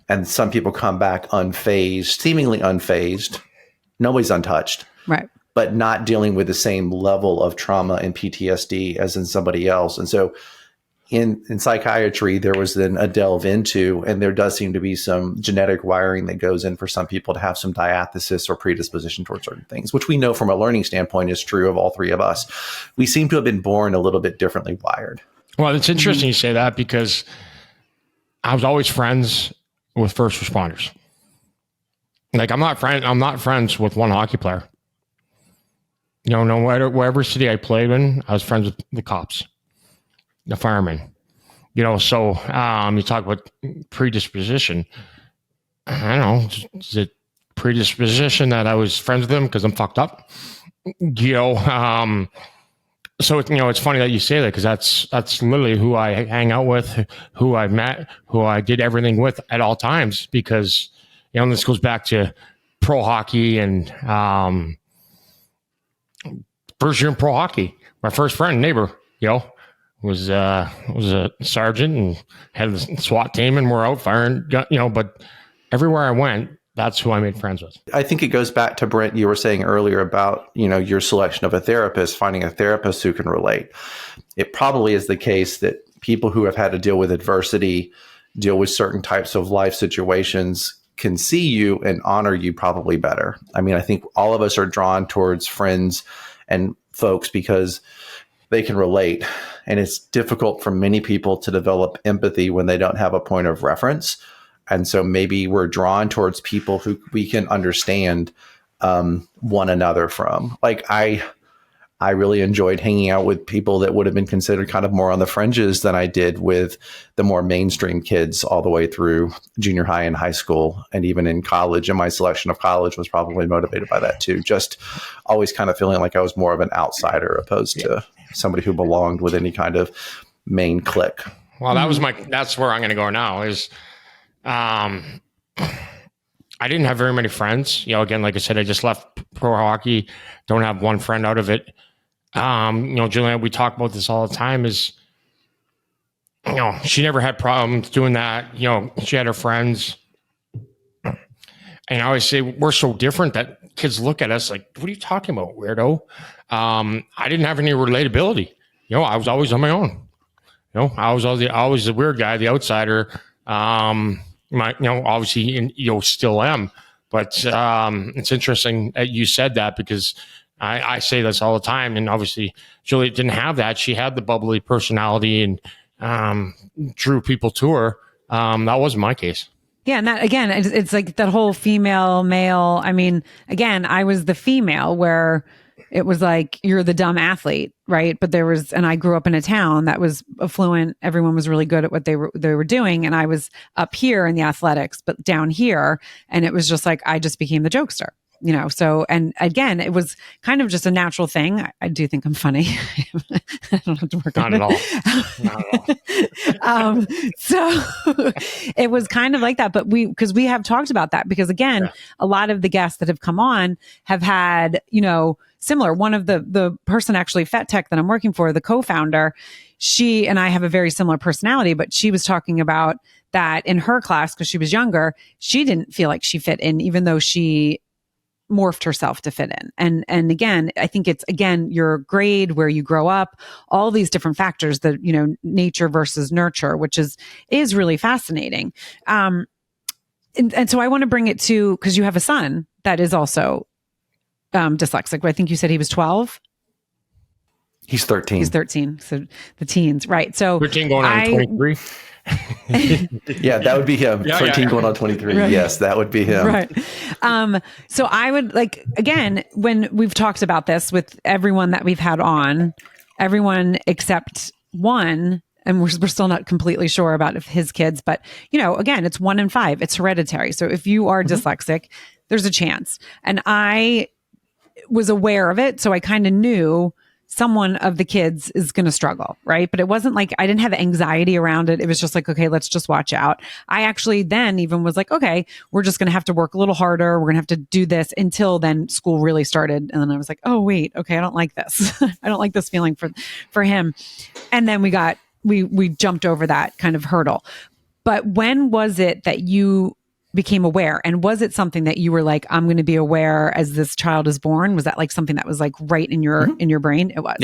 and some people come back unfazed, seemingly unfazed, nobody's untouched, right? But not dealing with the same level of trauma and PTSD as in somebody else. And so in psychiatry, there was then a delve into, and there does seem to be some genetic wiring that goes in for some people to have some diathesis or predisposition towards certain things, which we know from a learning standpoint is true of all three of us. We seem to have been born a little bit differently wired. Well, it's interesting you say that because I was always friends with first responders. Like I'm not friends with one hockey player. No matter whatever city I played in, I was friends with the cops, the firemen. So you talk about predisposition. I don't know. Is it predisposition that I was friends with them because I'm fucked up? So it's funny that you say that because that's literally who I hang out with, who I met, who I did everything with at all times. Because this goes back to pro hockey and first year in pro hockey. My first friend, neighbor, was a sergeant and had the SWAT team, and we're out firing, But everywhere I went, that's who I made friends with. I think it goes back to Brent, you were saying earlier about, your selection of a therapist, finding a therapist who can relate. It probably is the case that people who have had to deal with adversity, deal with certain types of life situations, can see you and honor you probably better. I mean, I think all of us are drawn towards friends and folks because they can relate. And it's difficult for many people to develop empathy when they don't have a point of reference. And so maybe we're drawn towards people who we can understand one another from. Like I really enjoyed hanging out with people that would have been considered kind of more on the fringes than I did with the more mainstream kids all the way through junior high and high school and even in college. And my selection of college was probably motivated by that too. Just always kind of feeling like I was more of an outsider opposed to somebody who belonged with any kind of main clique. Well, that's where I'm going to go now is, I didn't have very many friends. Again, like I said, I just left pro hockey. Don't have one friend out of it. Julianne, we talk about this all the time is, she never had problems doing that. She had her friends. And I always say, we're so different that kids look at us like, what are you talking about, weirdo? I didn't have any relatability. I was always on my own. I was always the weird guy, the outsider. Obviously, still am. But it's interesting that you said that because I say this all the time. And obviously, Julie didn't have that. She had the bubbly personality and drew people to her. That wasn't my case. Yeah. And that, again, it's like that whole female, male. I mean, again, I was the female where it was like, you're the dumb athlete, right? But and I grew up in a town that was affluent. Everyone was really good at what they were doing. And I was up here in the athletics, but down here. And it was just like, I just became the jokester. So, and again, it was kind of just a natural thing. I do think I'm funny. I don't have to work on it. Not at all. So it was kind of like that, but because we have talked about that because again, a lot of the guests that have come on have had, similar. One of the person actually FetTech that I'm working for, the co-founder, she and I have a very similar personality, but she was talking about that in her class because she was younger, she didn't feel like she fit in, even though she morphed herself to fit in. And again, I think it's, again, your grade, where you grow up, all these different factors that, nature versus nurture, which is really fascinating. And so I want to bring it to, because you have a son that is also dyslexic. I think you said he was 12. He's 13. He's 13. So the teens, right? So 13 going on 23. Yeah, that would be him. 13 going on 23. Right. Yes, that would be him. Right. So I would again, when we've talked about this with everyone that we've had on, everyone except one, and we're still not completely sure about his kids, but again, it's 1 in 5. It's hereditary. So if you are dyslexic, there's a chance. And I was aware of it. So I kind of knew someone of the kids is going to struggle, right? But it wasn't like I didn't have anxiety around it. It was just like, okay, let's just watch out. I actually then even was like, okay, we're just going to have to work a little harder. We're going to have to do this until then school really started. And then I was like, oh, wait, okay, I don't like this. I don't like this feeling for him. And then we jumped over that kind of hurdle. But when was it that you became aware? And was it something that you were like, I'm going to be aware as this child is born? Was that like something that was like right in your in your brain? It was.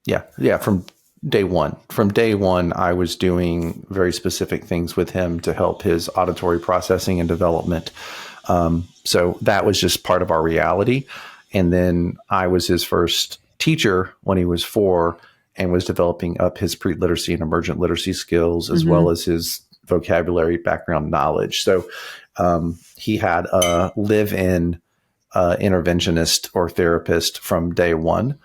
Yeah. From day one. From day one, I was doing very specific things with him to help his auditory processing and development. So that was just part of our reality. And then I was his first teacher when he was 4 and was developing up his pre-literacy and emergent literacy skills, as well as his vocabulary background knowledge. So he had a live-in interventionist or therapist from day one.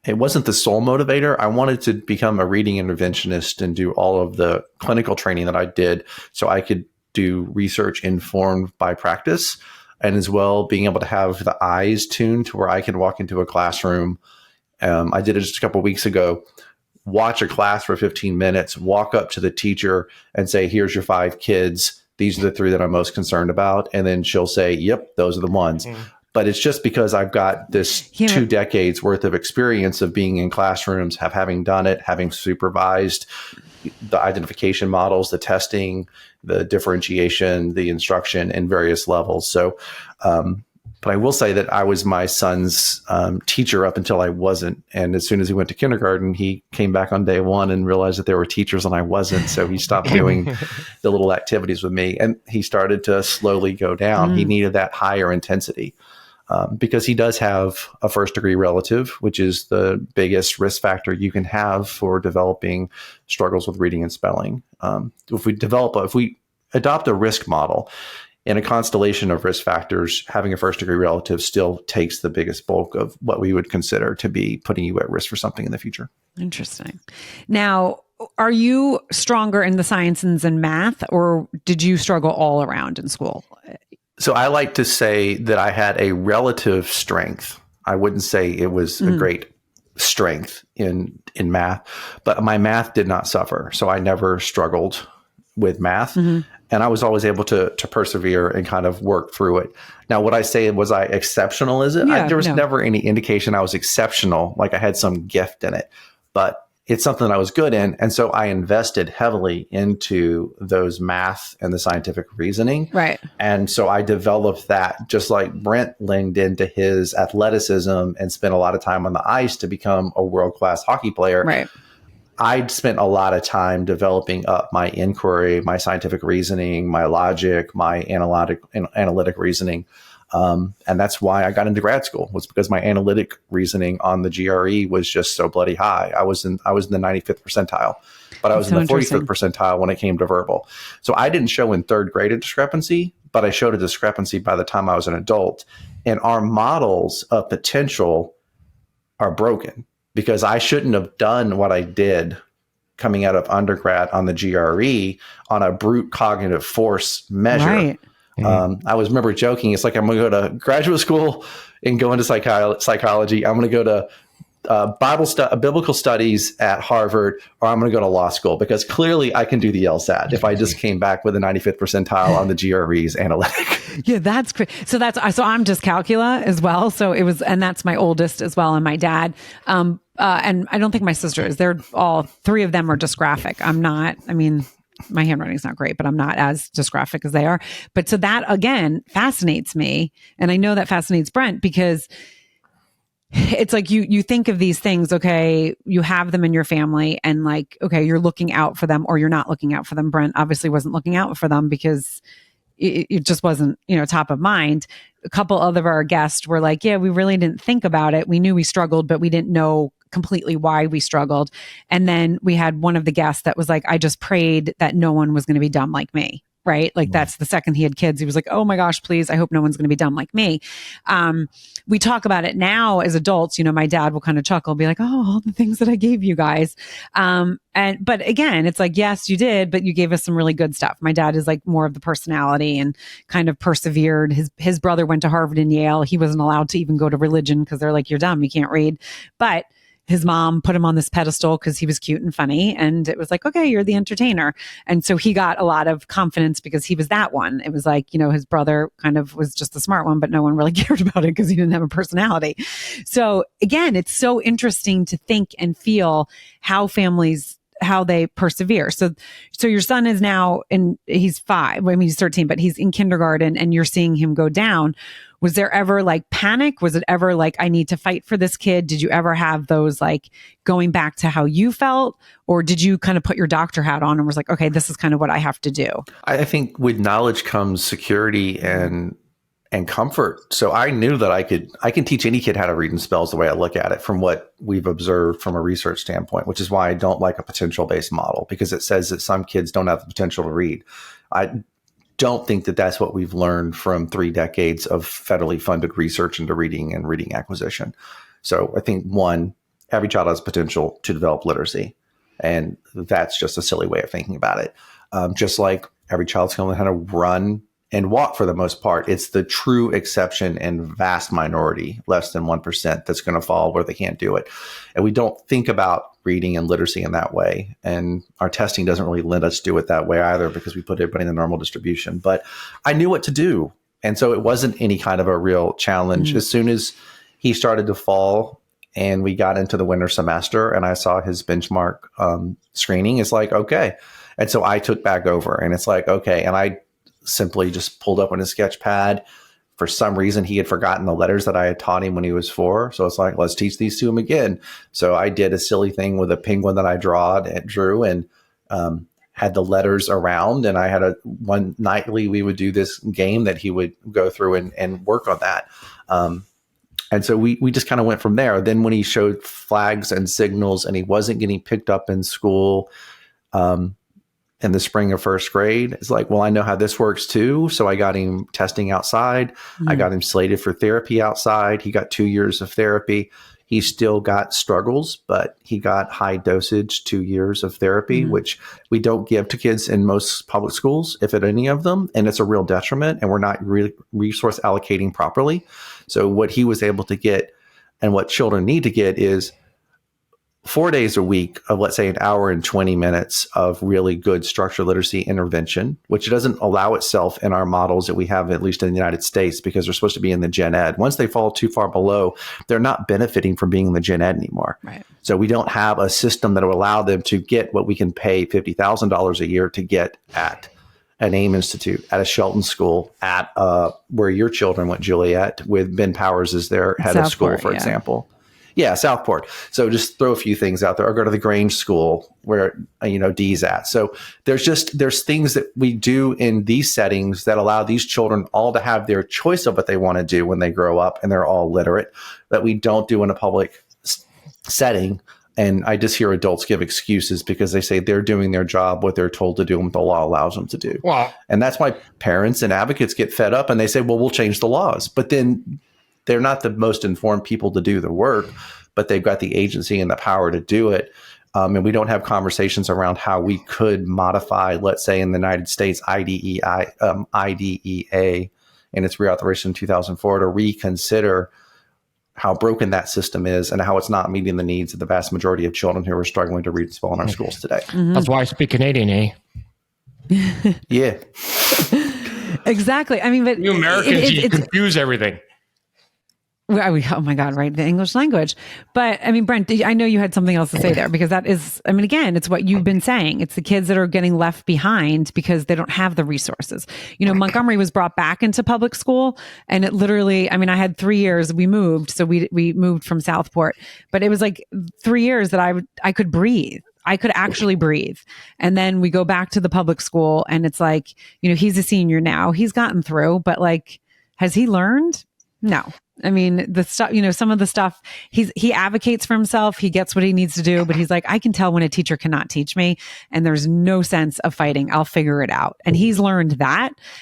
It wasn't the sole motivator. I wanted to become a reading interventionist and do all of the clinical training that I did so I could do research informed by practice, and as well being able to have the eyes tuned to where I can walk into a classroom. I did it just a couple of weeks ago, watch a class for 15 minutes, walk up to the teacher and say, here's your 5 kids. These are the 3 that I'm most concerned about. And then she'll say, yep, those are the ones. But it's just because I've got this 2 decades worth of experience of being in classrooms, having done it, having supervised the identification models, the testing, the differentiation, the instruction in various levels. So, but I will say that I was my son's teacher up until I wasn't. And as soon as he went to kindergarten, he came back on day 1 and realized that there were teachers and I wasn't. So he stopped doing the little activities with me, and he started to slowly go down. He needed that higher intensity. Because he does have a first-degree relative, which is the biggest risk factor you can have for developing struggles with reading and spelling. If we adopt a risk model in a constellation of risk factors, having a first-degree relative still takes the biggest bulk of what we would consider to be putting you at risk for something in the future. Interesting. Now, are you stronger in the sciences and math, or did you struggle all around in school? So I like to say that I had a relative strength. I wouldn't say it was a great strength in math, but my math did not suffer. So I never struggled with math. And I was always able to persevere and kind of work through it. Now, would I say, was I exceptional? There was never any indication I was exceptional, like I had some gift in it, but it's something that I was good in. And so I invested heavily into those math and the scientific reasoning. Right. And so I developed that, just like Brent leaned into his athleticism and spent a lot of time on the ice to become a world-class hockey player. Right. I'd spent a lot of time developing up my inquiry, my scientific reasoning, my logic, my analytic reasoning. And that's why I got into grad school, was because my analytic reasoning on the GRE was just so bloody high. I was in the 95th percentile, but I was in the 45th percentile when it came to verbal. So I didn't show in 3rd grade a discrepancy, but I showed a discrepancy by the time I was an adult. And our models of potential are broken because I shouldn't have done what I did coming out of undergrad on the GRE on a brute cognitive force measure. Right. I remember joking, it's like, I'm going to go to graduate school and go into psychology. I'm going to go to biblical studies at Harvard, or I'm going to go to law school, because clearly I can do the LSAT if I just came back with a 95th percentile on the GRE's analytic. Yeah, that's great. So I'm dyscalculia as well. So it was, and that's my oldest as well, and my dad. And I don't think my sister is. They're all 3 of them are dysgraphic. I'm not. I mean, my handwriting's not great, but I'm not as dysgraphic as they are. But so that, again, fascinates me. And I know that fascinates Brent, because it's like you think of these things, okay, you have them in your family, and like, okay, you're looking out for them or you're not looking out for them. Brent obviously wasn't looking out for them because it just wasn't, top of mind. A couple of our guests were like, yeah, we really didn't think about it. We knew we struggled, but we didn't know completely why we struggled. And then we had one of the guests that was like, I just prayed that no one was going to be dumb like me. Right. Like that's the second he had kids. He was like, oh my gosh, please. I hope no one's going to be dumb like me. We talk about it now as adults, my dad will kind of chuckle, be like, oh, all the things that I gave you guys. But again, it's like, yes, you did, but you gave us some really good stuff. My dad is like more of the personality and kind of persevered. His brother went to Harvard and Yale. He wasn't allowed to even go to religion because they're like, you're dumb, you can't read. But his mom put him on this pedestal because he was cute and funny. And it was like, okay, you're the entertainer. And so he got a lot of confidence because he was that one. It was like, his brother kind of was just the smart one, but no one really cared about it because he didn't have a personality. So again, it's so interesting to think and feel how families how they persevere. So your son is now he's 5. I mean, he's 13, but he's in kindergarten and you're seeing him go down. Was there ever like panic? Was it ever like, I need to fight for this kid? Did you ever have those like going back to how you felt? Or did you kind of put your doctor hat on and was like, okay, this is kind of what I have to do? I think with knowledge comes security and comfort. So I knew that I can teach any kid how to read and spell is the way I look at it from what we've observed from a research standpoint, which is why I don't like a potential-based model, because it says that some kids don't have the potential to read. I don't think that that's what we've learned from 3 decades of federally funded research into reading and reading acquisition. So I think, one, every child has potential to develop literacy. And that's just a silly way of thinking about it. Just like every child's going to learn how to run and walk for the most part. It's the true exception and vast minority, less than 1%, that's going to fall where they can't do it. And we don't think about reading and literacy in that way. And our testing doesn't really let us do it that way either, because we put everybody in the normal distribution. But I knew what to do. And so it wasn't any kind of a real challenge. Mm-hmm. As soon as he started to fall and we got into the winter semester and I saw his benchmark screening, it's like, okay. And so I took back over and it's like, okay. And I simply just pulled up on his sketch pad. For some reason, he had forgotten the letters that I had taught him when he was 4. So it's like, let's teach these to him again. So I did a silly thing with a penguin that I drew and had the letters around. And I had one nightly, we would do this game that he would go through and work on that. And so we just kind of went from there. Then when he showed flags and signals and he wasn't getting picked up in school, in the spring of 1st grade, it's like, well, I know how this works too. So I got him testing outside. Mm-hmm. I got him slated for therapy outside. He got 2 years of therapy. He still got struggles, but he got high dosage 2 years of therapy, mm-hmm. which we don't give to kids in most public schools, if at any of them. And it's a real detriment, and we're not resource allocating properly. So what he was able to get and what children need to get is 4 days a week of, let's say, an hour and 20 minutes of really good structured literacy intervention, which doesn't allow itself in our models that we have, at least in the United States, because they're supposed to be in the gen ed. Once they fall too far below, they're not benefiting from being in the gen ed anymore. Right. So we don't have a system that will allow them to get what we can pay $50,000 a year to get at an AIM Institute, at a Shelton school, at where your children went, Juliet, with Ben Powers as their head of school, for example. Yeah, Southport. So just throw a few things out there, or go to the Grange School where, Dee's at. So there's things that we do in these settings that allow these children all to have their choice of what they want to do when they grow up and they're all literate, that we don't do in a public setting. And I just hear adults give excuses because they say they're doing their job, what they're told to do, and what the law allows them to do. Wow. And that's why parents and advocates get fed up and they say, well, we'll change the laws. But then they're not the most informed people to do the work, but they've got the agency and the power to do it. And we don't have conversations around how we could modify, let's say in the United States, IDEA and its reauthorization in 2004 to reconsider how broken that system is and how it's not meeting the needs of the vast majority of children who are struggling to read and spell in our schools today. Mm-hmm. That's why I speak Canadian, eh? Yeah. Exactly. I mean, but you Americans, you confuse everything. Oh my God, right? The English language. But I mean, Brent, I know you had something else to say there, because that is, I mean, again, it's what you've been saying. It's the kids that are getting left behind because they don't have the resources. Montgomery was brought back into public school, and it literally, I mean, I had 3 years, we moved. So we moved from Southport, but it was like 3 years that I could breathe. I could actually breathe. And then we go back to the public school and it's like, he's a senior now, he's gotten through, but like, has he learned? No. I mean, the stuff, some of the stuff he advocates for himself. He gets what he needs to do, but he's like, I can tell when a teacher cannot teach me and there's no sense of fighting. I'll figure it out. And he's learned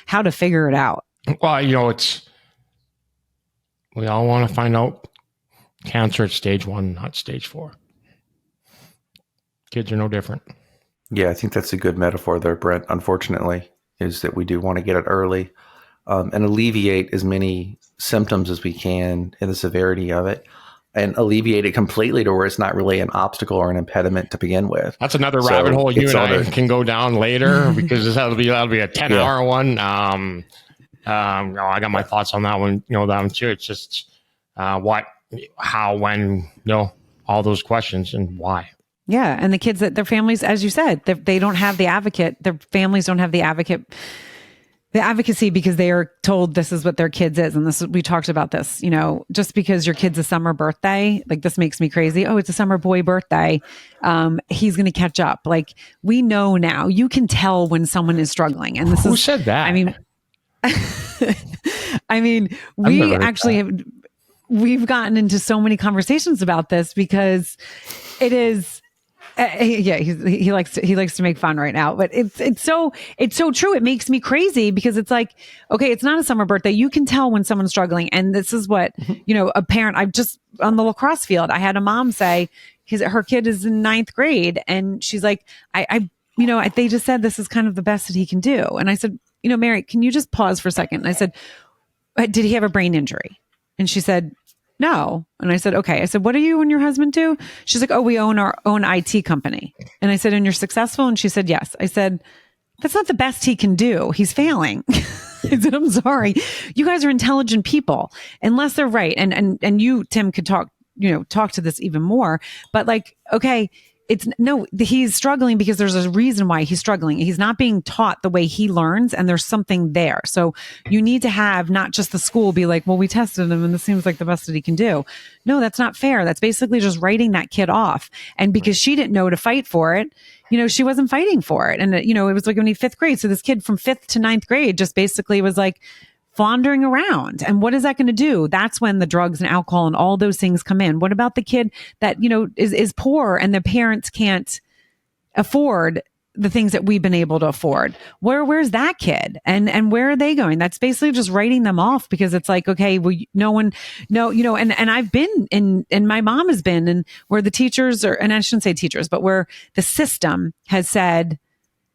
how to figure it out. Well, we all want to find out cancer at stage 1, not stage 4. Kids are no different. Yeah, I think that's a good metaphor there, Brent, unfortunately, is that we do want to get it early and alleviate as many symptoms as we can in the severity of it, and alleviate it completely to where it's not really an obstacle or an impediment to begin with. That's another rabbit hole you and I can go down later, because that'll be a 10-hour one. I got my thoughts on that one, that one too. It's just what, how, when, all those questions and why. Yeah. And the kids that their families, as you said, they don't have the advocate. Their families don't have the advocacy because they are told this is what their kids is. And we talked about this, just because your kid's a summer birthday, like this makes me crazy. Oh, it's a summer boy birthday. He's going to catch up. Like we know now, you can tell when someone is struggling. And Who said that? We actually we've gotten into so many conversations about this because it is, he likes to make fun right now, but it's so true. It makes me crazy because it's like, okay, it's not a summer birthday. You can tell when someone's struggling. And this is what, a parent, I've just on the lacrosse field, I had a mom say her kid is in 9th grade. And she's like, they just said this is kind of the best that he can do. And I said, Mary, can you just pause for a second? And I said, did he have a brain injury? And she said, no. And I said, okay. I said, what do you and your husband do? She's like, oh, we own our own IT company. And I said, and you're successful? And she said, yes. I said, that's not the best he can do. He's failing. I said, I'm sorry. You guys are intelligent people, unless they're right. And you, Tim, could talk to this even more, but like, okay, he's struggling because there's a reason why he's struggling. He's not being taught the way he learns, and there's something there. So you need to have not just the school be like, well, we tested him and this seems like the best that he can do. No, that's not fair. That's basically just writing that kid off. And because she didn't know to fight for it, she wasn't fighting for it. And, it was like only 5th grade. So this kid from 5th to 9th grade just basically was like floundering around. And what is that going to do? That's when the drugs and alcohol and all those things come in. What about the kid that, is poor and their parents can't afford the things that we've been able to afford? Where's that kid? And where are they going? That's basically just writing them off because it's like, okay, well, and I've been and my mom has been and where the teachers and I shouldn't say teachers, but where the system has said,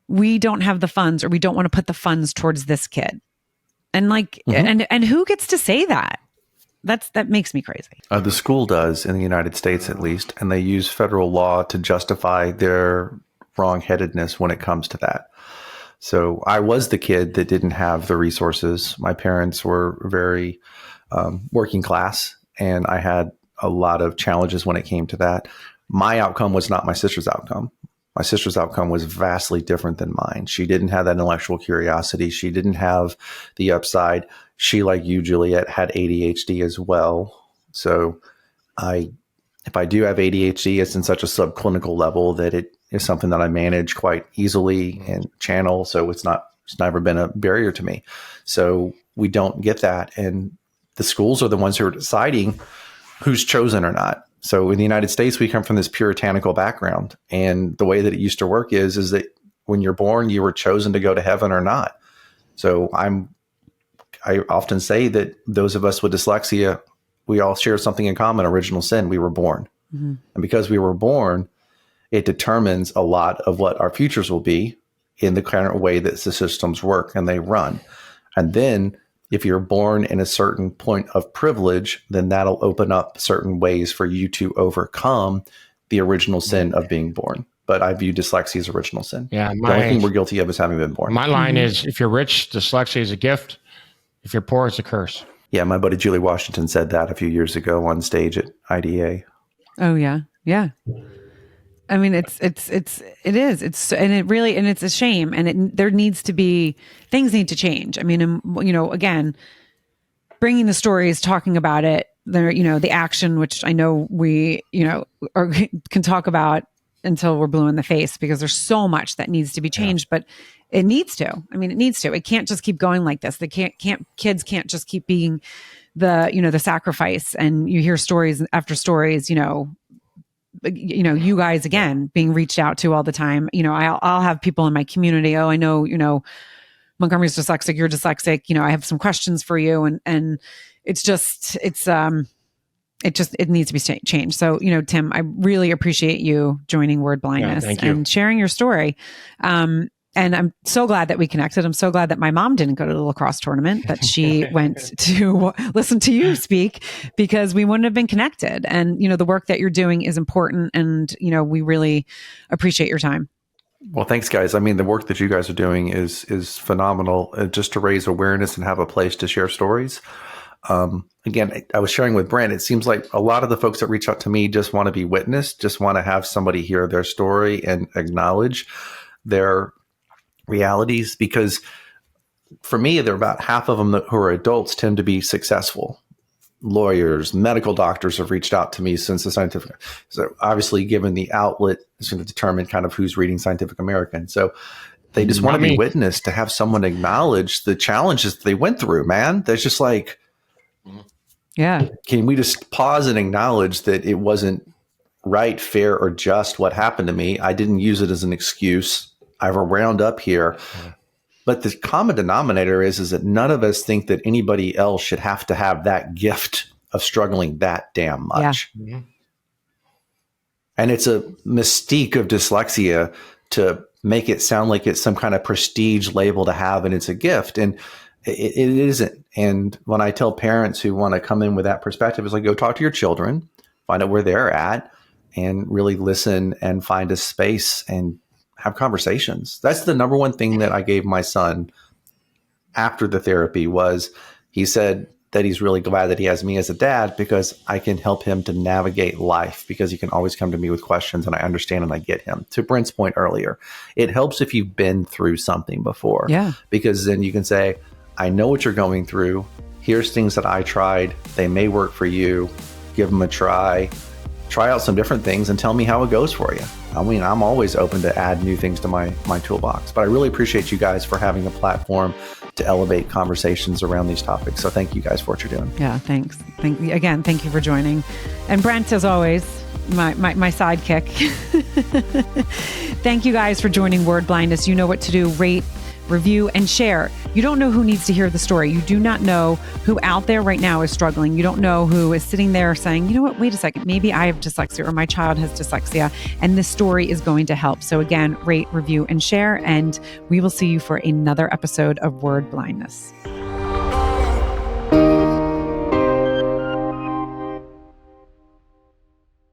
we don't have the funds or we don't want to put the funds towards this kid. And like, and who gets to say that? That makes me crazy. The school does in the United States, at least, and they use federal law to justify their wrongheadedness when it comes to that. So I was the kid that didn't have the resources. My parents were very working class, and I had a lot of challenges when it came to that. My outcome was not my sister's outcome. My sister's outcome was vastly different than mine. She didn't have that intellectual curiosity. She didn't have the upside. She, like you, Juliet, had ADHD as well. So if I do have ADHD, it's in such a subclinical level that it is something that I manage quite easily and channel. So it's never been a barrier to me. So we don't get that. And the schools are the ones who are deciding who's chosen or not. So in the United States, we come from this puritanical background. And the way that it used to work is that when you're born, you were chosen to go to heaven or not. So I often say that those of us with dyslexia, we all share something in common, original sin. We were born. Mm-hmm. And because we were born, it determines a lot of what our futures will be in the current way that the systems work and they run. And then if you're born in a certain point of privilege, then that'll open up certain ways for you to overcome the original sin of being born. But I view dyslexia as original sin. Yeah, the only thing we're guilty of is having been born. My line is, if you're rich, dyslexia is a gift. If you're poor, it's a curse. Yeah, my buddy Julie Washington said that a few years ago on stage at IDA. Oh, yeah. Yeah. I mean, it is. It's a shame. And there needs to be, things need to change. I mean, again, bringing the stories, talking about it, the action, which I know we, can talk about until we're blue in the face because there's so much that needs to be changed, but it needs to. I mean, it needs to. It can't just keep going like this. Kids can't just keep being the sacrifice. And you hear stories after stories, you guys again being reached out to all the time. I'll have people in my community. Oh, I know, Montgomery's dyslexic, you're dyslexic. I have some questions for you. And it needs to be changed. So, Tim, I really appreciate you joining Word Blindness and sharing your story. And I'm so glad that we connected. I'm so glad that my mom didn't go to the lacrosse tournament, that she went to listen to you speak, because we wouldn't have been connected. And, the work that you're doing is important. And, we really appreciate your time. Well, thanks, guys. I mean, the work that you guys are doing is phenomenal, just to raise awareness and have a place to share stories. again, I was sharing with Brent, it seems like a lot of the folks that reach out to me just want to be witnessed, just want to have somebody hear their story and acknowledge their realities. Because for me, there are about half of them who are adults tend to be successful. Lawyers, medical doctors have reached out to me since the Scientific. So obviously, given the outlet, it's going to determine kind of who's reading Scientific American. So they just want to be witnessed, to have someone acknowledge the challenges they went through, man. There's just like, yeah. Can we just pause and acknowledge that it wasn't right, fair, or just what happened to me? I didn't use it as an excuse. I have a round up here. But the common denominator is that none of us think that anybody else should have to have that gift of struggling that damn much. Yeah. And it's a mystique of dyslexia to make it sound like it's some kind of prestige label to have, and it's a gift. And it isn't. And when I tell parents who want to come in with that perspective, it's like, go talk to your children, find out where they're at, and really listen and find a space and have conversations. That's the number one thing that I gave my son after the therapy was, he said that he's really glad that he has me as a dad because I can help him to navigate life, because he can always come to me with questions and I understand and I get him. To Brent's point earlier, it helps if you've been through something before, because then you can say, I know what you're going through. Here's things that I tried. They may work for you. Give them a try. Try out some different things and tell me how it goes for you. I mean, I'm always open to add new things to my toolbox, but I really appreciate you guys for having a platform to elevate conversations around these topics. So thank you guys for what you're doing. Yeah, thanks. Thank you for joining. And Brent, as always, my sidekick. Thank you guys for joining Word Blindness. You know what to do. Rate, review, and share. You don't know who needs to hear the story. You do not know who out there right now is struggling. You don't know who is sitting there saying, you know what, wait a second, maybe I have dyslexia or my child has dyslexia, and this story is going to help. So again, rate, review, and share, and we will see you for another episode of Word Blindness.